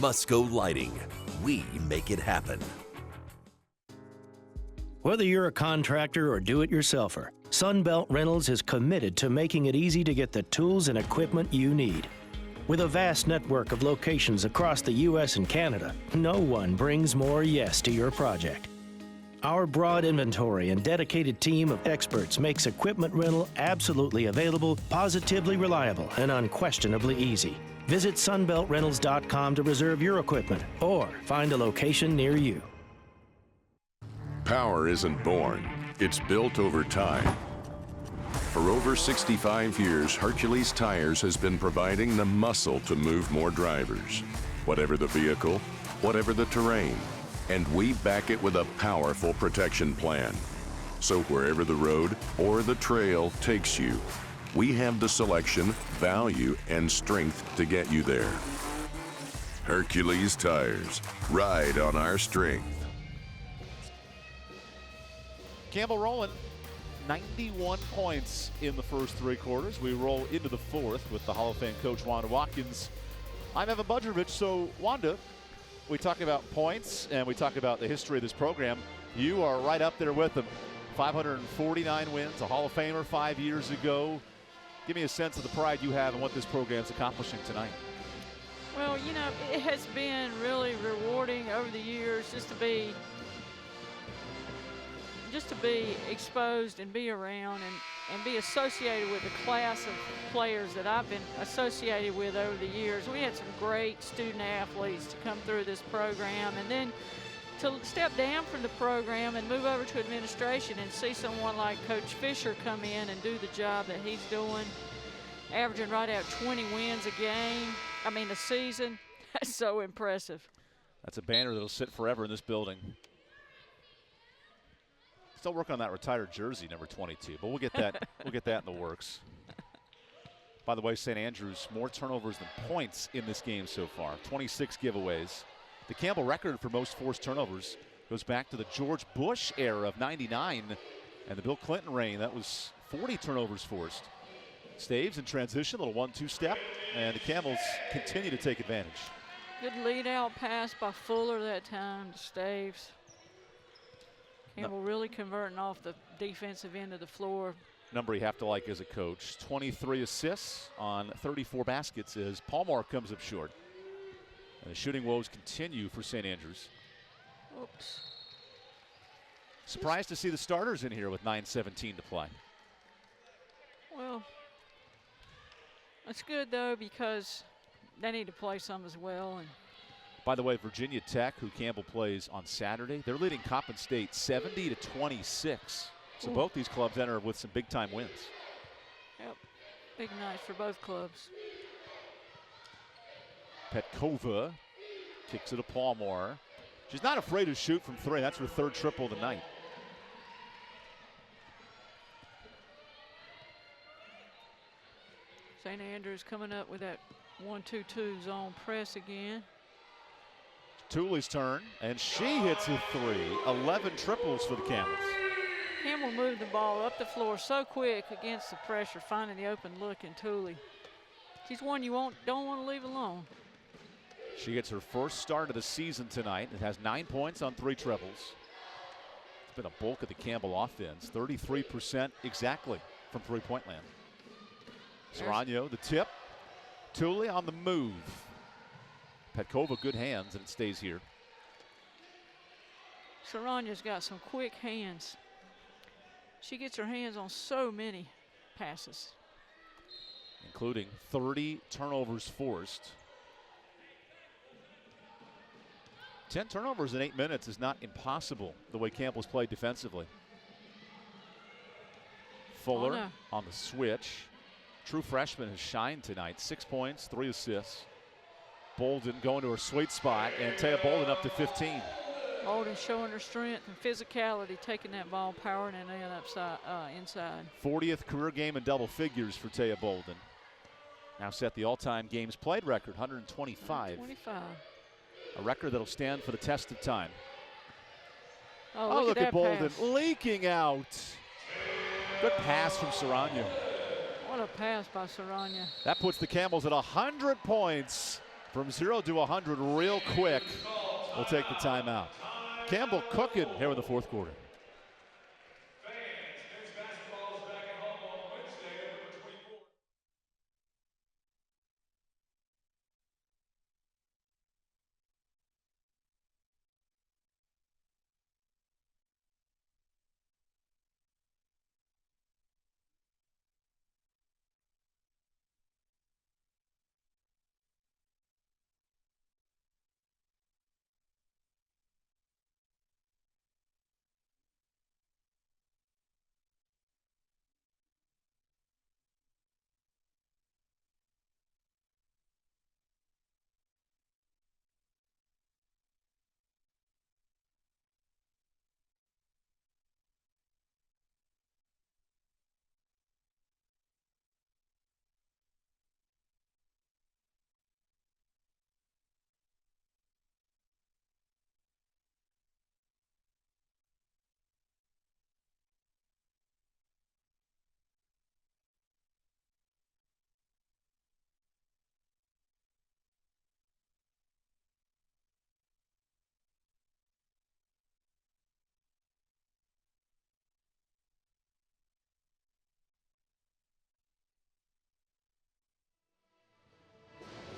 Musco Lighting. We make it happen. Whether you're a contractor or do-it-yourselfer, Sunbelt Rentals is committed to making it easy to get the tools and equipment you need. With a vast network of locations across the U.S. and Canada, no one brings more yes to your project. Our broad inventory and dedicated team of experts makes equipment rental absolutely available, positively reliable, and unquestionably easy. Visit sunbeltrentals.com to reserve your equipment or find a location near you. Power isn't born, it's built over time. For over 65 years, Hercules Tires has been providing the muscle to move more drivers. Whatever the vehicle, whatever the terrain, and we back it with a powerful protection plan. So wherever the road or the trail takes you, we have the selection, value, and strength to get you there. Hercules Tires, ride on our strength. Campbell rolling 91 points in the first three quarters. We roll into the fourth with the Hall of Fame coach Wanda Watkins. I'm Evan Budrovich. So Wanda, we talk about points and we talk about the history of this program. You are right up there with them. 549 wins, a Hall of Famer 5 years ago. Give me a sense of the pride you have and what this program's accomplishing tonight. Well, you know, it has been really rewarding over the years just to be exposed and be around and be associated with the class of players that I've been associated with over the years. We had some great student athletes to come through this program, and then to step down from the program and move over to administration and see someone like Coach Fisher come in and do the job that he's doing, averaging right at 20 wins a season. That's so impressive. That's a banner that'll sit forever in this building. Still working on that retired jersey, number 22, but we'll get that. We'll get that in the works. By the way, St. Andrews more turnovers than points in this game so far. 26 giveaways. The Campbell record for most forced turnovers goes back to the George Bush era of '99 and the Bill Clinton reign. That was 40 turnovers forced. Staves in transition, little 1-2 step, and the Campbells continue to take advantage. Good lead out pass by Fuller that time to Staves. Campbell really converting off the defensive end of the floor. Number you have to like as a coach. 23 assists on 34 baskets as Palmore comes up short. And the shooting woes continue for St. Andrews. Oops. Surprised to see the starters in here with 9:17 to play. Well, that's good though because they need to play some as well. And by the way, Virginia Tech, who Campbell plays on Saturday, they're leading Coppin State 70-26. So both these clubs enter with some big-time wins. Yep, big night for both clubs. Petkova kicks it to Palmore. She's not afraid to shoot from three. That's her third triple tonight. St. Andrews coming up with that 1-2-2 zone press again. Tooley's turn, and she hits a three. 11 triples for the Camels. Campbell moved the ball up the floor so quick against the pressure, finding the open look in Tooley. She's one you don't want to leave alone. She gets her first start of the season tonight. It has 9 points on 3 triples. It's been a bulk of the Campbell offense, 33% exactly from three-point land. Serrano, the tip. Tooley on the move. Petkova, good hands, and it stays here. Serrano's got some quick hands. She gets her hands on so many passes. including 30 turnovers forced. 10 turnovers in 8 minutes is not impossible the way Campbell's played defensively. Fuller on the switch. True freshman has shined tonight. 6 points, 3 assists. Bolden going to her sweet spot, and Taya Bolden up to 15. Bolden showing her strength and physicality, taking that ball, powering it in upside, inside. 40th career game in double figures for Taya Bolden. Now set the all-time games played record, 125. 125. A record that'll stand for the test of time. Oh, look at Bolden pass. leaking out. Good pass from Saranya. What a pass by Saranya. That puts the Camels at 100 points. From 0 to 100 real quick. We'll take the timeout. Campbell cooking here in the fourth quarter.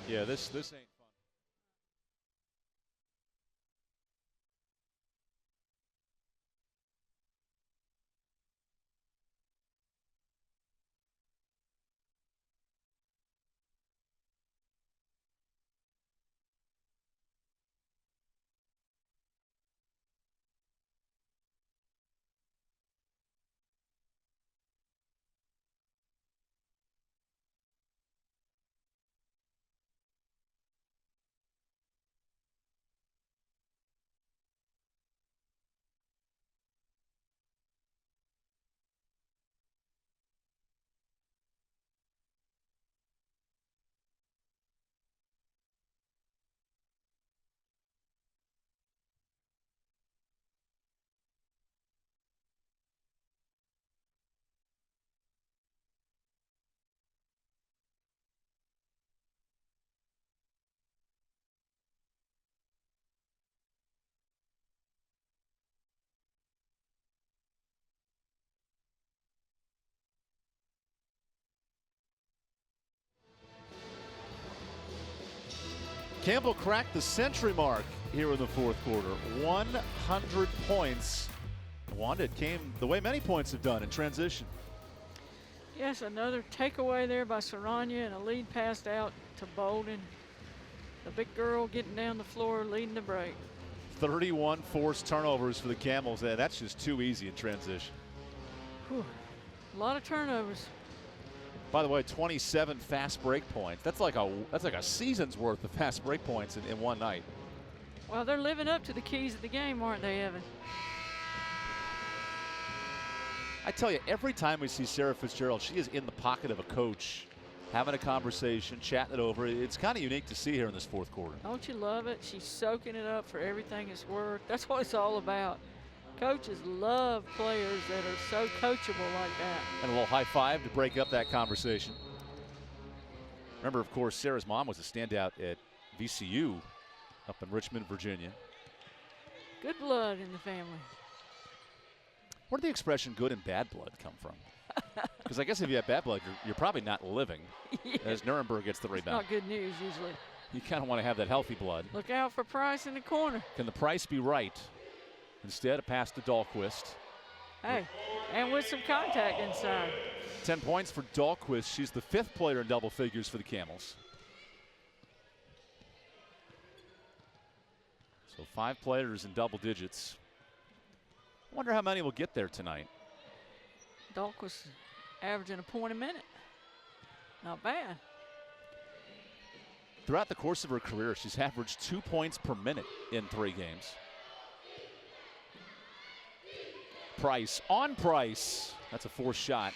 Yeah, this ain't fun. Campbell cracked the century mark here in the fourth quarter. 100 points. Wanda came the way many points have done in transition. Yes, another takeaway there by Saranya and a lead passed out to Bolden. The big girl getting down the floor, leading the break. 31 forced turnovers for the Camels. That's just too easy in transition. Whew. A lot of turnovers. By the way, 27 fast break points. That's like a season's worth of fast break points in one night. Well, they're living up to the keys of the game, aren't they, Evan? I tell you, every time we see Sarah Fitzgerald, she is in the pocket of a coach, having a conversation, chatting it over. It's kind of unique to see here in this fourth quarter. Don't you love it? She's soaking it up for everything it's worth. That's what it's all about. Coaches love players that are so coachable like that. And a little high five to break up that conversation. Remember, of course, Sarah's mom was a standout at VCU up in Richmond, Virginia. Good blood in the family. Where did the expression good and bad blood come from? Because I guess if you have bad blood, you're probably not living. Yeah. As Nuremberg gets the rebound. Not good news usually. You kind of want to have that healthy blood. Look out for Price in the corner. Can the price be right? Instead, a pass to Dahlquist. Hey, And with some contact inside. 10 points for Dahlquist. She's the 5th player in double figures for the Camels. So 5 players in double digits. I wonder how many will get there tonight. Dahlquist averaging a point a minute. Not bad. Throughout the course of her career, she's averaged 2 points per minute in 3 games. Price on Price. That's a forced shot.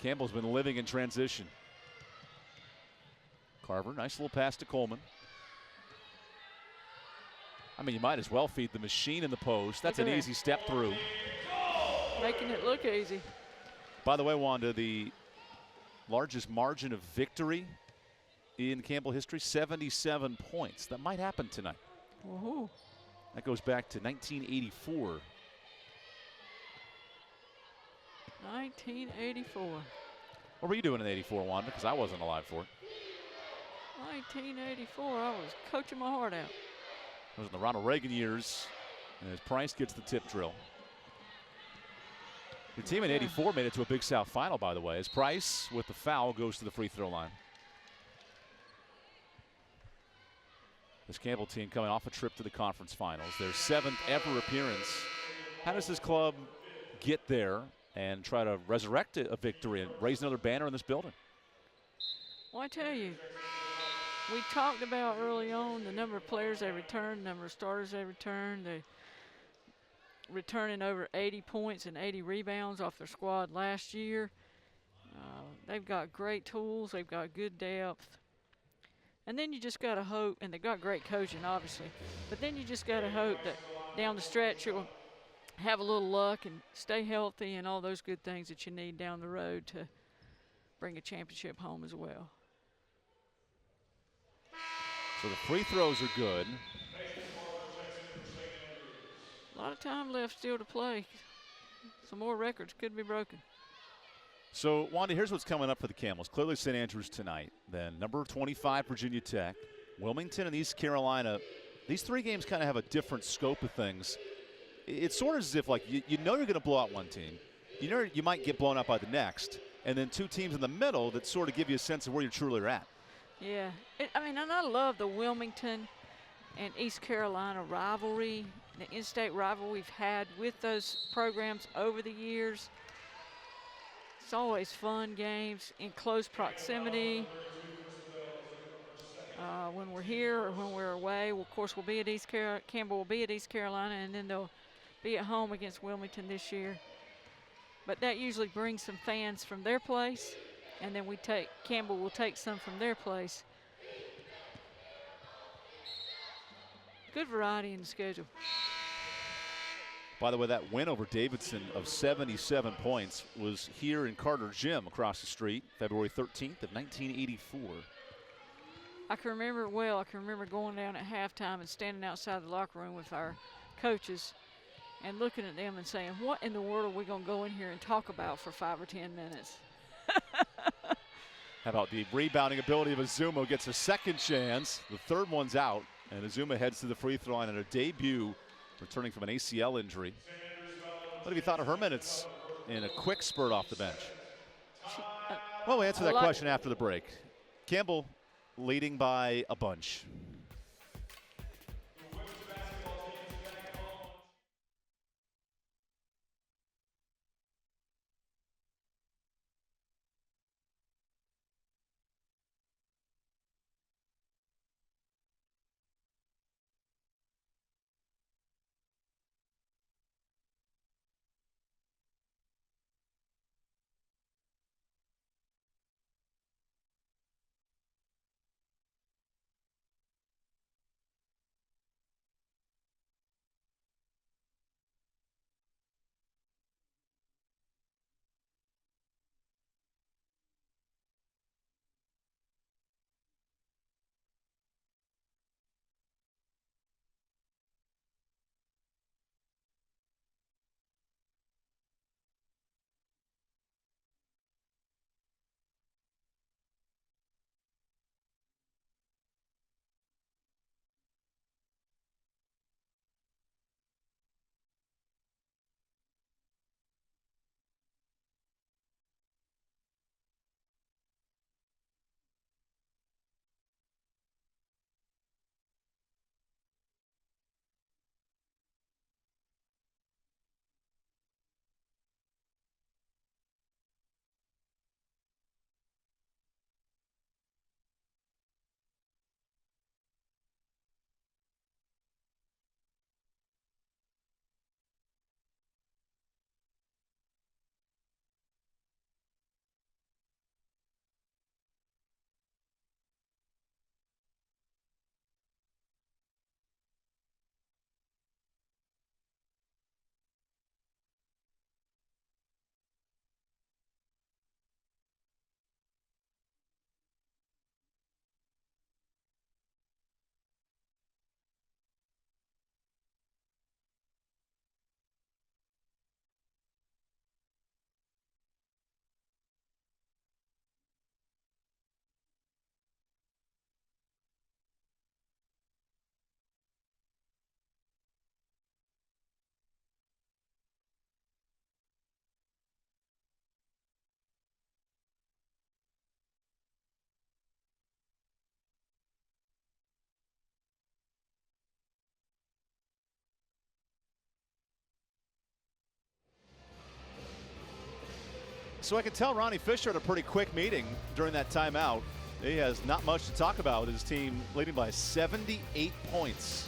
Campbell's been living in transition. Carver, nice little pass to Coleman. I mean, you might as well feed the machine in the post. That's an easy step through. Making it look easy. By the way, Wanda, the largest margin of victory in Campbell history, 77 points. That might happen tonight. Woohoo. That goes back to 1984. 1984. What were you doing in '84, Wanda? Because I wasn't alive for it. 1984, I was coaching my heart out. It was in the Ronald Reagan years, and as Price gets the tip drill. The team in '84 made it to a Big South final, by the way, as Price, with the foul, goes to the free throw line. This Campbell team coming off a trip to the conference finals, their 7th ever appearance. How does this club get there and try to resurrect a victory and raise another banner in this building? Well, I tell you, we talked about early on the number of players they returned, the number of starters they returned. They returning over 80 points and 80 rebounds off their squad last year. They've got great tools. They've got good depth. And then you just got to hope, and they've got great coaching, obviously, but then you just got to hope that down the stretch you'll have a little luck and stay healthy and all those good things that you need down the road to bring a championship home as well. So the free throws are good. A lot of time left still to play. Some more records could be broken. So, Wanda, here's what's coming up for the Camels. Clearly St. Andrews tonight. Then number 25, Virginia Tech. Wilmington and East Carolina. These 3 games kind of have a different scope of things. It's sort of as if, like, you know you're going to blow out one team. You know you might get blown out by the next. And then 2 teams in the middle that sort of give you a sense of where you truly are at. Yeah. And I love the Wilmington and East Carolina rivalry, the in-state rivalry we've had with those programs over the years. It's always fun games in close proximity. When we're here or when we're away, of course, we'll be at Campbell will be at East Carolina, and then they'll be at home against Wilmington this year. But that usually brings some fans from their place, and then Campbell will take some from their place. Good variety in the schedule. By the way, that win over Davidson of 77 points was here in Carter Gym across the street, February 13th of 1984. I can remember it well. I can remember going down at halftime and standing outside the locker room with our coaches and looking at them and saying, what in the world are we going to go in here and talk about for 5 or 10 minutes? How about the rebounding ability of Azuma? Gets a second chance. The third one's out, and Azuma heads to the free throw line in her debut, returning from an ACL injury. What have you thought of her minutes in a quick spurt off the bench? Well, we'll answer that question after the break. Campbell leading by a bunch. So I can tell Ronnie Fisher had a pretty quick meeting during that timeout. He has not much to talk about with his team leading by 78 points.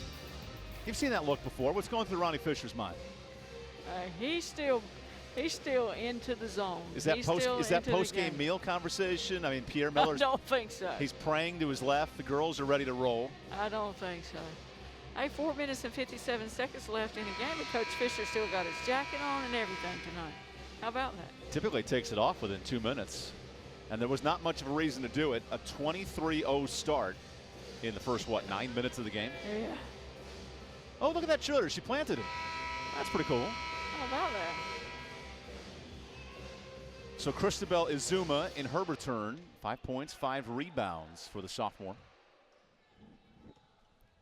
You've seen that look before. What's going through Ronnie Fisher's mind? He's still into the zone. Is that post-game meal conversation? I mean, Pierre Miller's. I don't think so. He's praying to his left. The girls are ready to roll. I don't think so. Hey, 4 minutes and 57 seconds left in the game, and Coach Fisher still got his jacket on and everything tonight. How about that? Typically takes it off within 2 minutes. And there was not much of a reason to do it. A 23-0 start in the first, 9 minutes of the game? Yeah. Oh, look at that shooter. She planted him. That's pretty cool. How about that? So Christabel Izuma in her return. 5 points, 5 rebounds for the sophomore.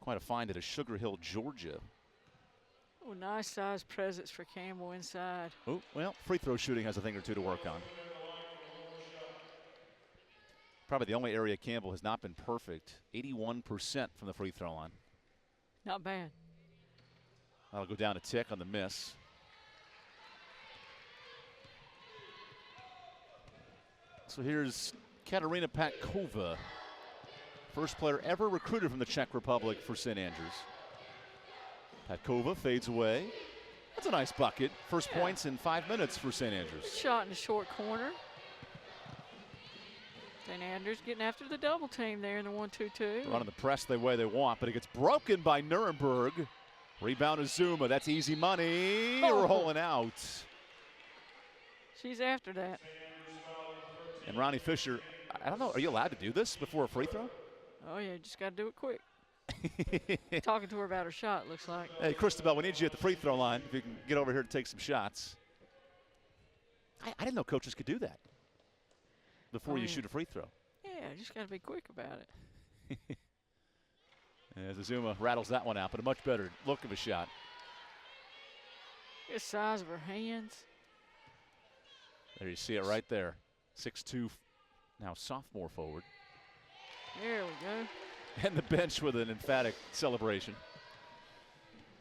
Quite a find at Sugar Hill, Georgia. Oh, nice size presence for Campbell inside. Oh, well, free throw shooting has a thing or two to work on. Probably the only area Campbell has not been perfect. 81% from the free throw line. Not bad. That'll go down a tick on the miss. So here's Katarina Patkova. First player ever recruited from the Czech Republic for St. Andrews. Patkova fades away. That's a nice bucket. First points in 5 minutes for St. Andrews. Good shot in the short corner. St. Andrews getting after the double team there in the 1-2-2. Running the press the way they want, but it gets broken by Nuremberg. Rebound is Zuma. That's easy money. Rolling out. She's after that. And Ronnie Fisher, I don't know, are you allowed to do this before a free throw? Oh, yeah, just got to do it quick. Talking to her about her shot, looks like. Hey, Christabel, we need you at the free throw line if you can get over here to take some shots. I didn't know coaches could do that before you shoot a free throw. Yeah, just got to be quick about it. As Azuma rattles that one out, but a much better look of a shot. The size of her hands. There you see it right there. 6'2", now sophomore forward. There we go. And the bench with an emphatic celebration.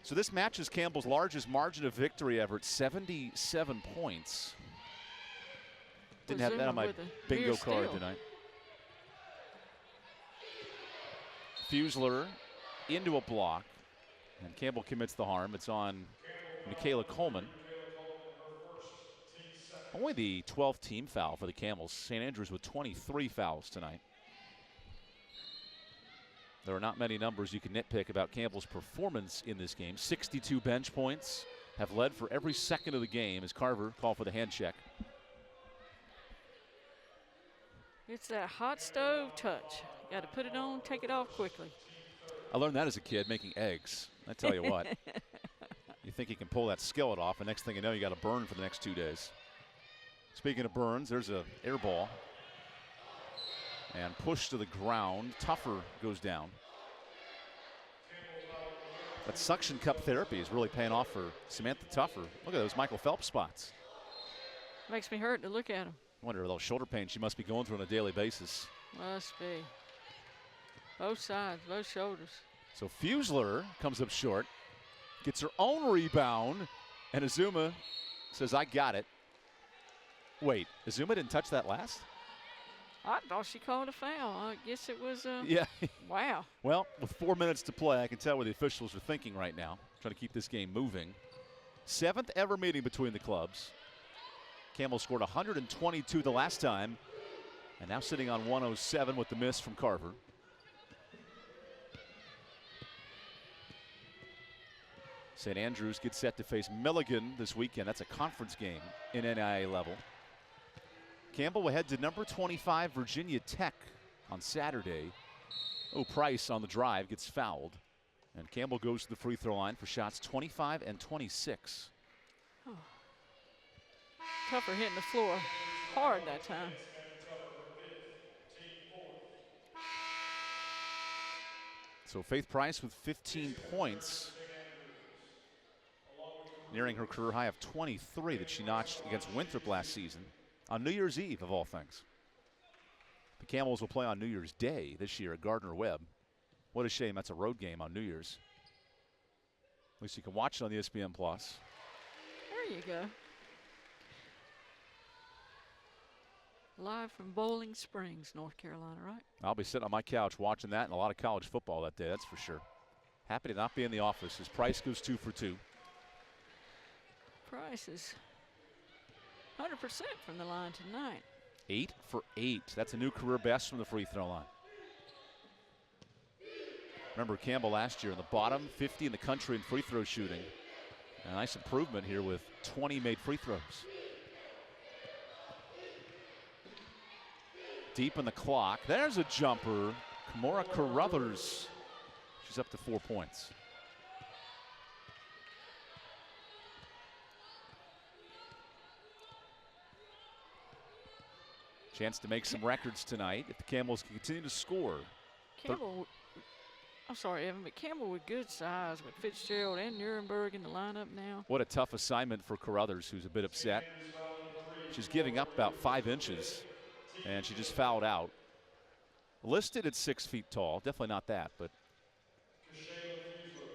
So this matches Campbell's largest margin of victory ever at 77 points. Didn't have that on my bingo card tonight. Fusler into a block, and Campbell commits the harm. It's on Michaela Coleman. Only the 12th team foul for the Camels. St. Andrews with 23 fouls tonight. There are not many numbers you can nitpick about Campbell's performance in this game. 62 bench points, have led for every second of the game as Carver called for the hand check. It's that hot stove touch. Got to put it on, take it off quickly. I learned that as a kid, making eggs. I tell you what. You think you can pull that skillet off, and next thing you know, you got to burn for the next 2 days. Speaking of burns, there's a air ball. And push to the ground. Tuffer goes down. That suction cup therapy is really paying off for Samantha Tuffer. Look at those Michael Phelps spots. Makes me hurt to look at them. I wonder those shoulder pain she must be going through on a daily basis. Must be. Both sides, both shoulders. So Fusler comes up short, gets her own rebound, and Azuma says, I got it. Wait, Azuma didn't touch that last? I thought she called a foul. I guess it was yeah. Wow. Well, with 4 minutes to play, I can tell what the officials are thinking right now, trying to keep this game moving. 7th ever meeting between the clubs. Campbell scored 122 the last time, and now sitting on 107 with the miss from Carver. St. Andrews gets set to face Milligan this weekend. That's a conference game in NAIA level. Campbell will head to number 25 Virginia Tech on Saturday. Oh, Price on the drive gets fouled. And Campbell goes to the free throw line for shots 25 and 26. Oh. Tuffer hitting the floor hard that time. So Faith Price with 15 points. Nearing her career high of 23 that she notched against Winthrop last season on New Year's Eve, of all things. The Camels will play on New Year's Day this year at Gardner-Webb. What a shame that's a road game on New Year's. At least you can watch it on the ESPN Plus. There you go. Live from Bowling Springs, North Carolina, right? I'll be sitting on my couch watching that and a lot of college football that day, that's for sure. Happy to not be in the office as Price goes 2 for 2. Price is 100% from the line tonight. 8 for 8. That's a new career best from the free throw line. Remember Campbell last year in the bottom 50 in the country in free throw shooting. A nice improvement here with 20 made free throws. Deep in the clock. There's a jumper. Kimora Carruthers. She's up to 4 points. Chance to make some records tonight if the Camels can continue to score. Campbell, I'm sorry, Evan, but Campbell with good size with Fitzgerald and Nuremberg in the lineup now. What a tough assignment for Carruthers, who's a bit upset. She's giving up about 5 inches, and she just fouled out. Listed at 6 feet tall, definitely not that, but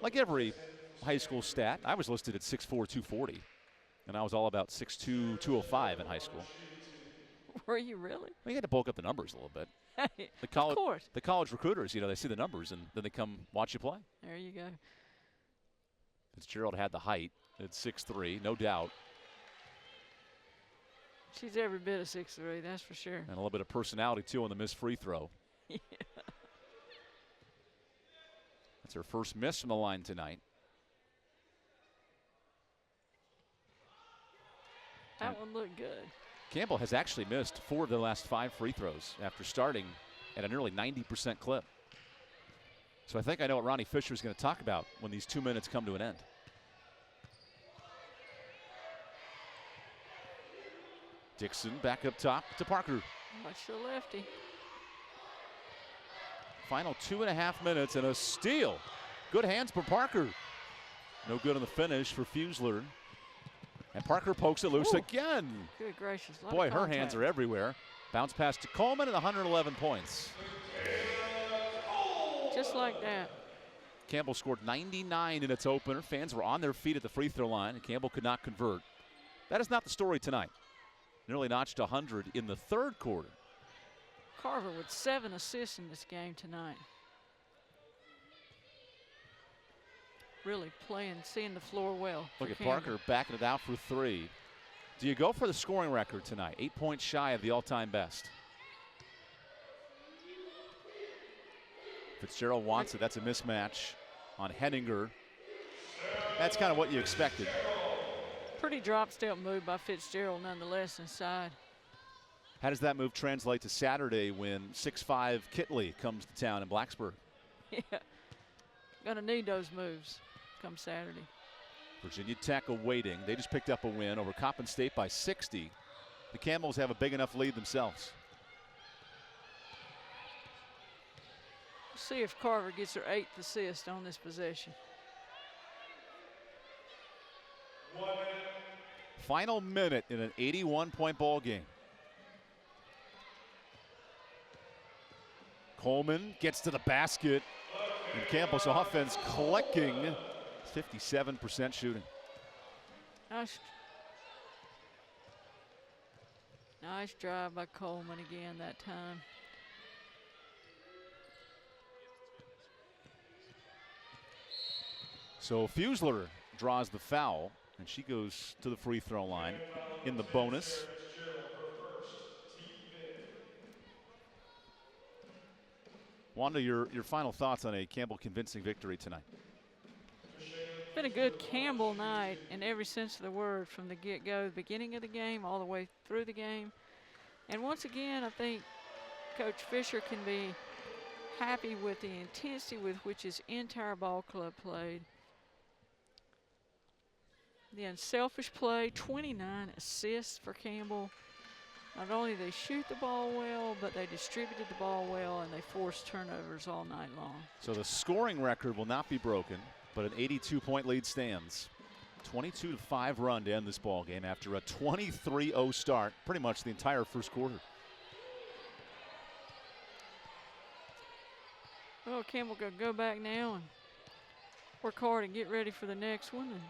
like every high school stat, I was listed at 6'4", 240, and I was all about 6'2", 205 in high school. Were you really? Well, you had to bulk up the numbers a little bit. Of course. The college recruiters, you know, they see the numbers and then they come watch you play. There you go. Fitzgerald had the height at 6'3", no doubt. She's every bit of 6'3", that's for sure. And a little bit of personality, too, on the missed free throw. Yeah. That's her first miss from the line tonight. That one looked good. Campbell has actually missed 4 of the last 5 free throws after starting at a nearly 90% clip. So I think I know what Ronnie Fisher is going to talk about when these 2 minutes come to an end. Dixon back up top to Parker. Watch the lefty. Final 2.5 minutes and a steal. Good hands for Parker. No good on the finish for Fusler. And Parker pokes it loose again. Good gracious. Boy, her hands are everywhere. Bounce pass to Coleman and 111 points. Just like that. Campbell scored 99 in its opener. Fans were on their feet at the free throw line, and Campbell could not convert. That is not the story tonight. Nearly notched 100 in the third quarter. Carver with 7 assists in this game tonight. Really playing, seeing the floor well. Look at Parker backing it out for 3. Do you go for the scoring record tonight? 8 points shy of the all-time best. Fitzgerald wants it. That's a mismatch on Henninger. That's kind of what you expected. Pretty drop step move by Fitzgerald nonetheless inside. How does that move translate to Saturday when 6'5" Kitley comes to town in Blacksburg? Yeah, gonna need those moves come Saturday. Virginia Tech awaiting. They just picked up a win over Coppin State by 60. The Camels have a big enough lead themselves. We'll see if Carver gets her 8th assist on this possession. Final minute in an 81-point ball game. Coleman gets to the basket, and Campbell's offense clicking. 57% shooting. Nice drive by Coleman again that time. So Fusler draws the foul, and she goes to the free throw line in the bonus. Wanda, your final thoughts on a Campbell convincing victory tonight? Been a good Campbell night in every sense of the word, from the get-go, the beginning of the game all the way through the game. And once again, I think Coach Fisher can be happy with the intensity with which his entire ball club played. The unselfish play, 29 assists for Campbell. Not only they shoot the ball well, but they distributed the ball well, and they forced turnovers all night long. So the scoring record will not be broken, but an 82-point lead stands. 22-5 run to end this ball game after a 23-0 start, pretty much the entire first quarter. Well, Campbell going to go back now and work hard and get ready for the next one. And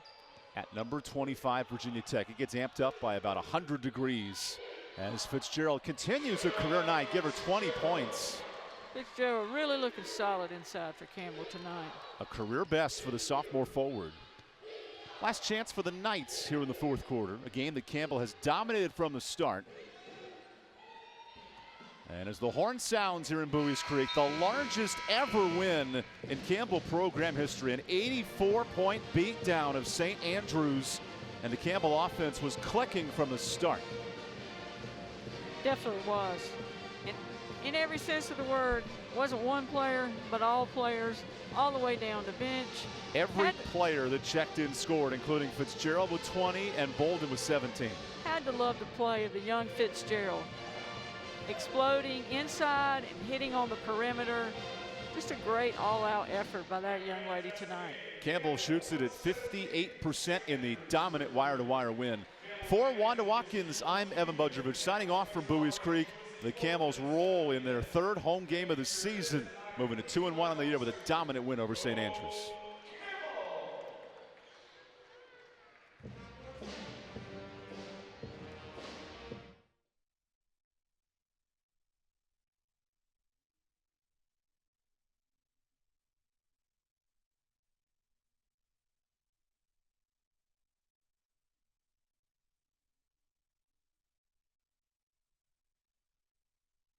at number 25, Virginia Tech. It gets amped up by about 100 degrees As Fitzgerald continues her career night, give her 20 points. Fitzgerald really looking solid inside for Campbell tonight. A career best for the sophomore forward. Last chance for the Knights here in the fourth quarter, a game that Campbell has dominated from the start. And as the horn sounds here in Bowie's Creek, the largest ever win in Campbell program history, an 84-point beatdown of St. Andrews, and the Campbell offense was clicking from the start. Definitely was. In every sense of the word, wasn't one player, but all players, all the way down to bench. Every player that checked in scored, including Fitzgerald with 20 and Bolden with 17. Had to love the play of the young Fitzgerald. Exploding inside and hitting on the perimeter. Just a great all-out effort by that young lady tonight. Campbell shoots it at 58% in the dominant wire-to-wire win. For Wanda Watkins, I'm Evan Budrovich signing off from Bowie's Creek. The Camels roll in their third home game of the season, moving to 2-1 on the year with a dominant win over St. Andrews.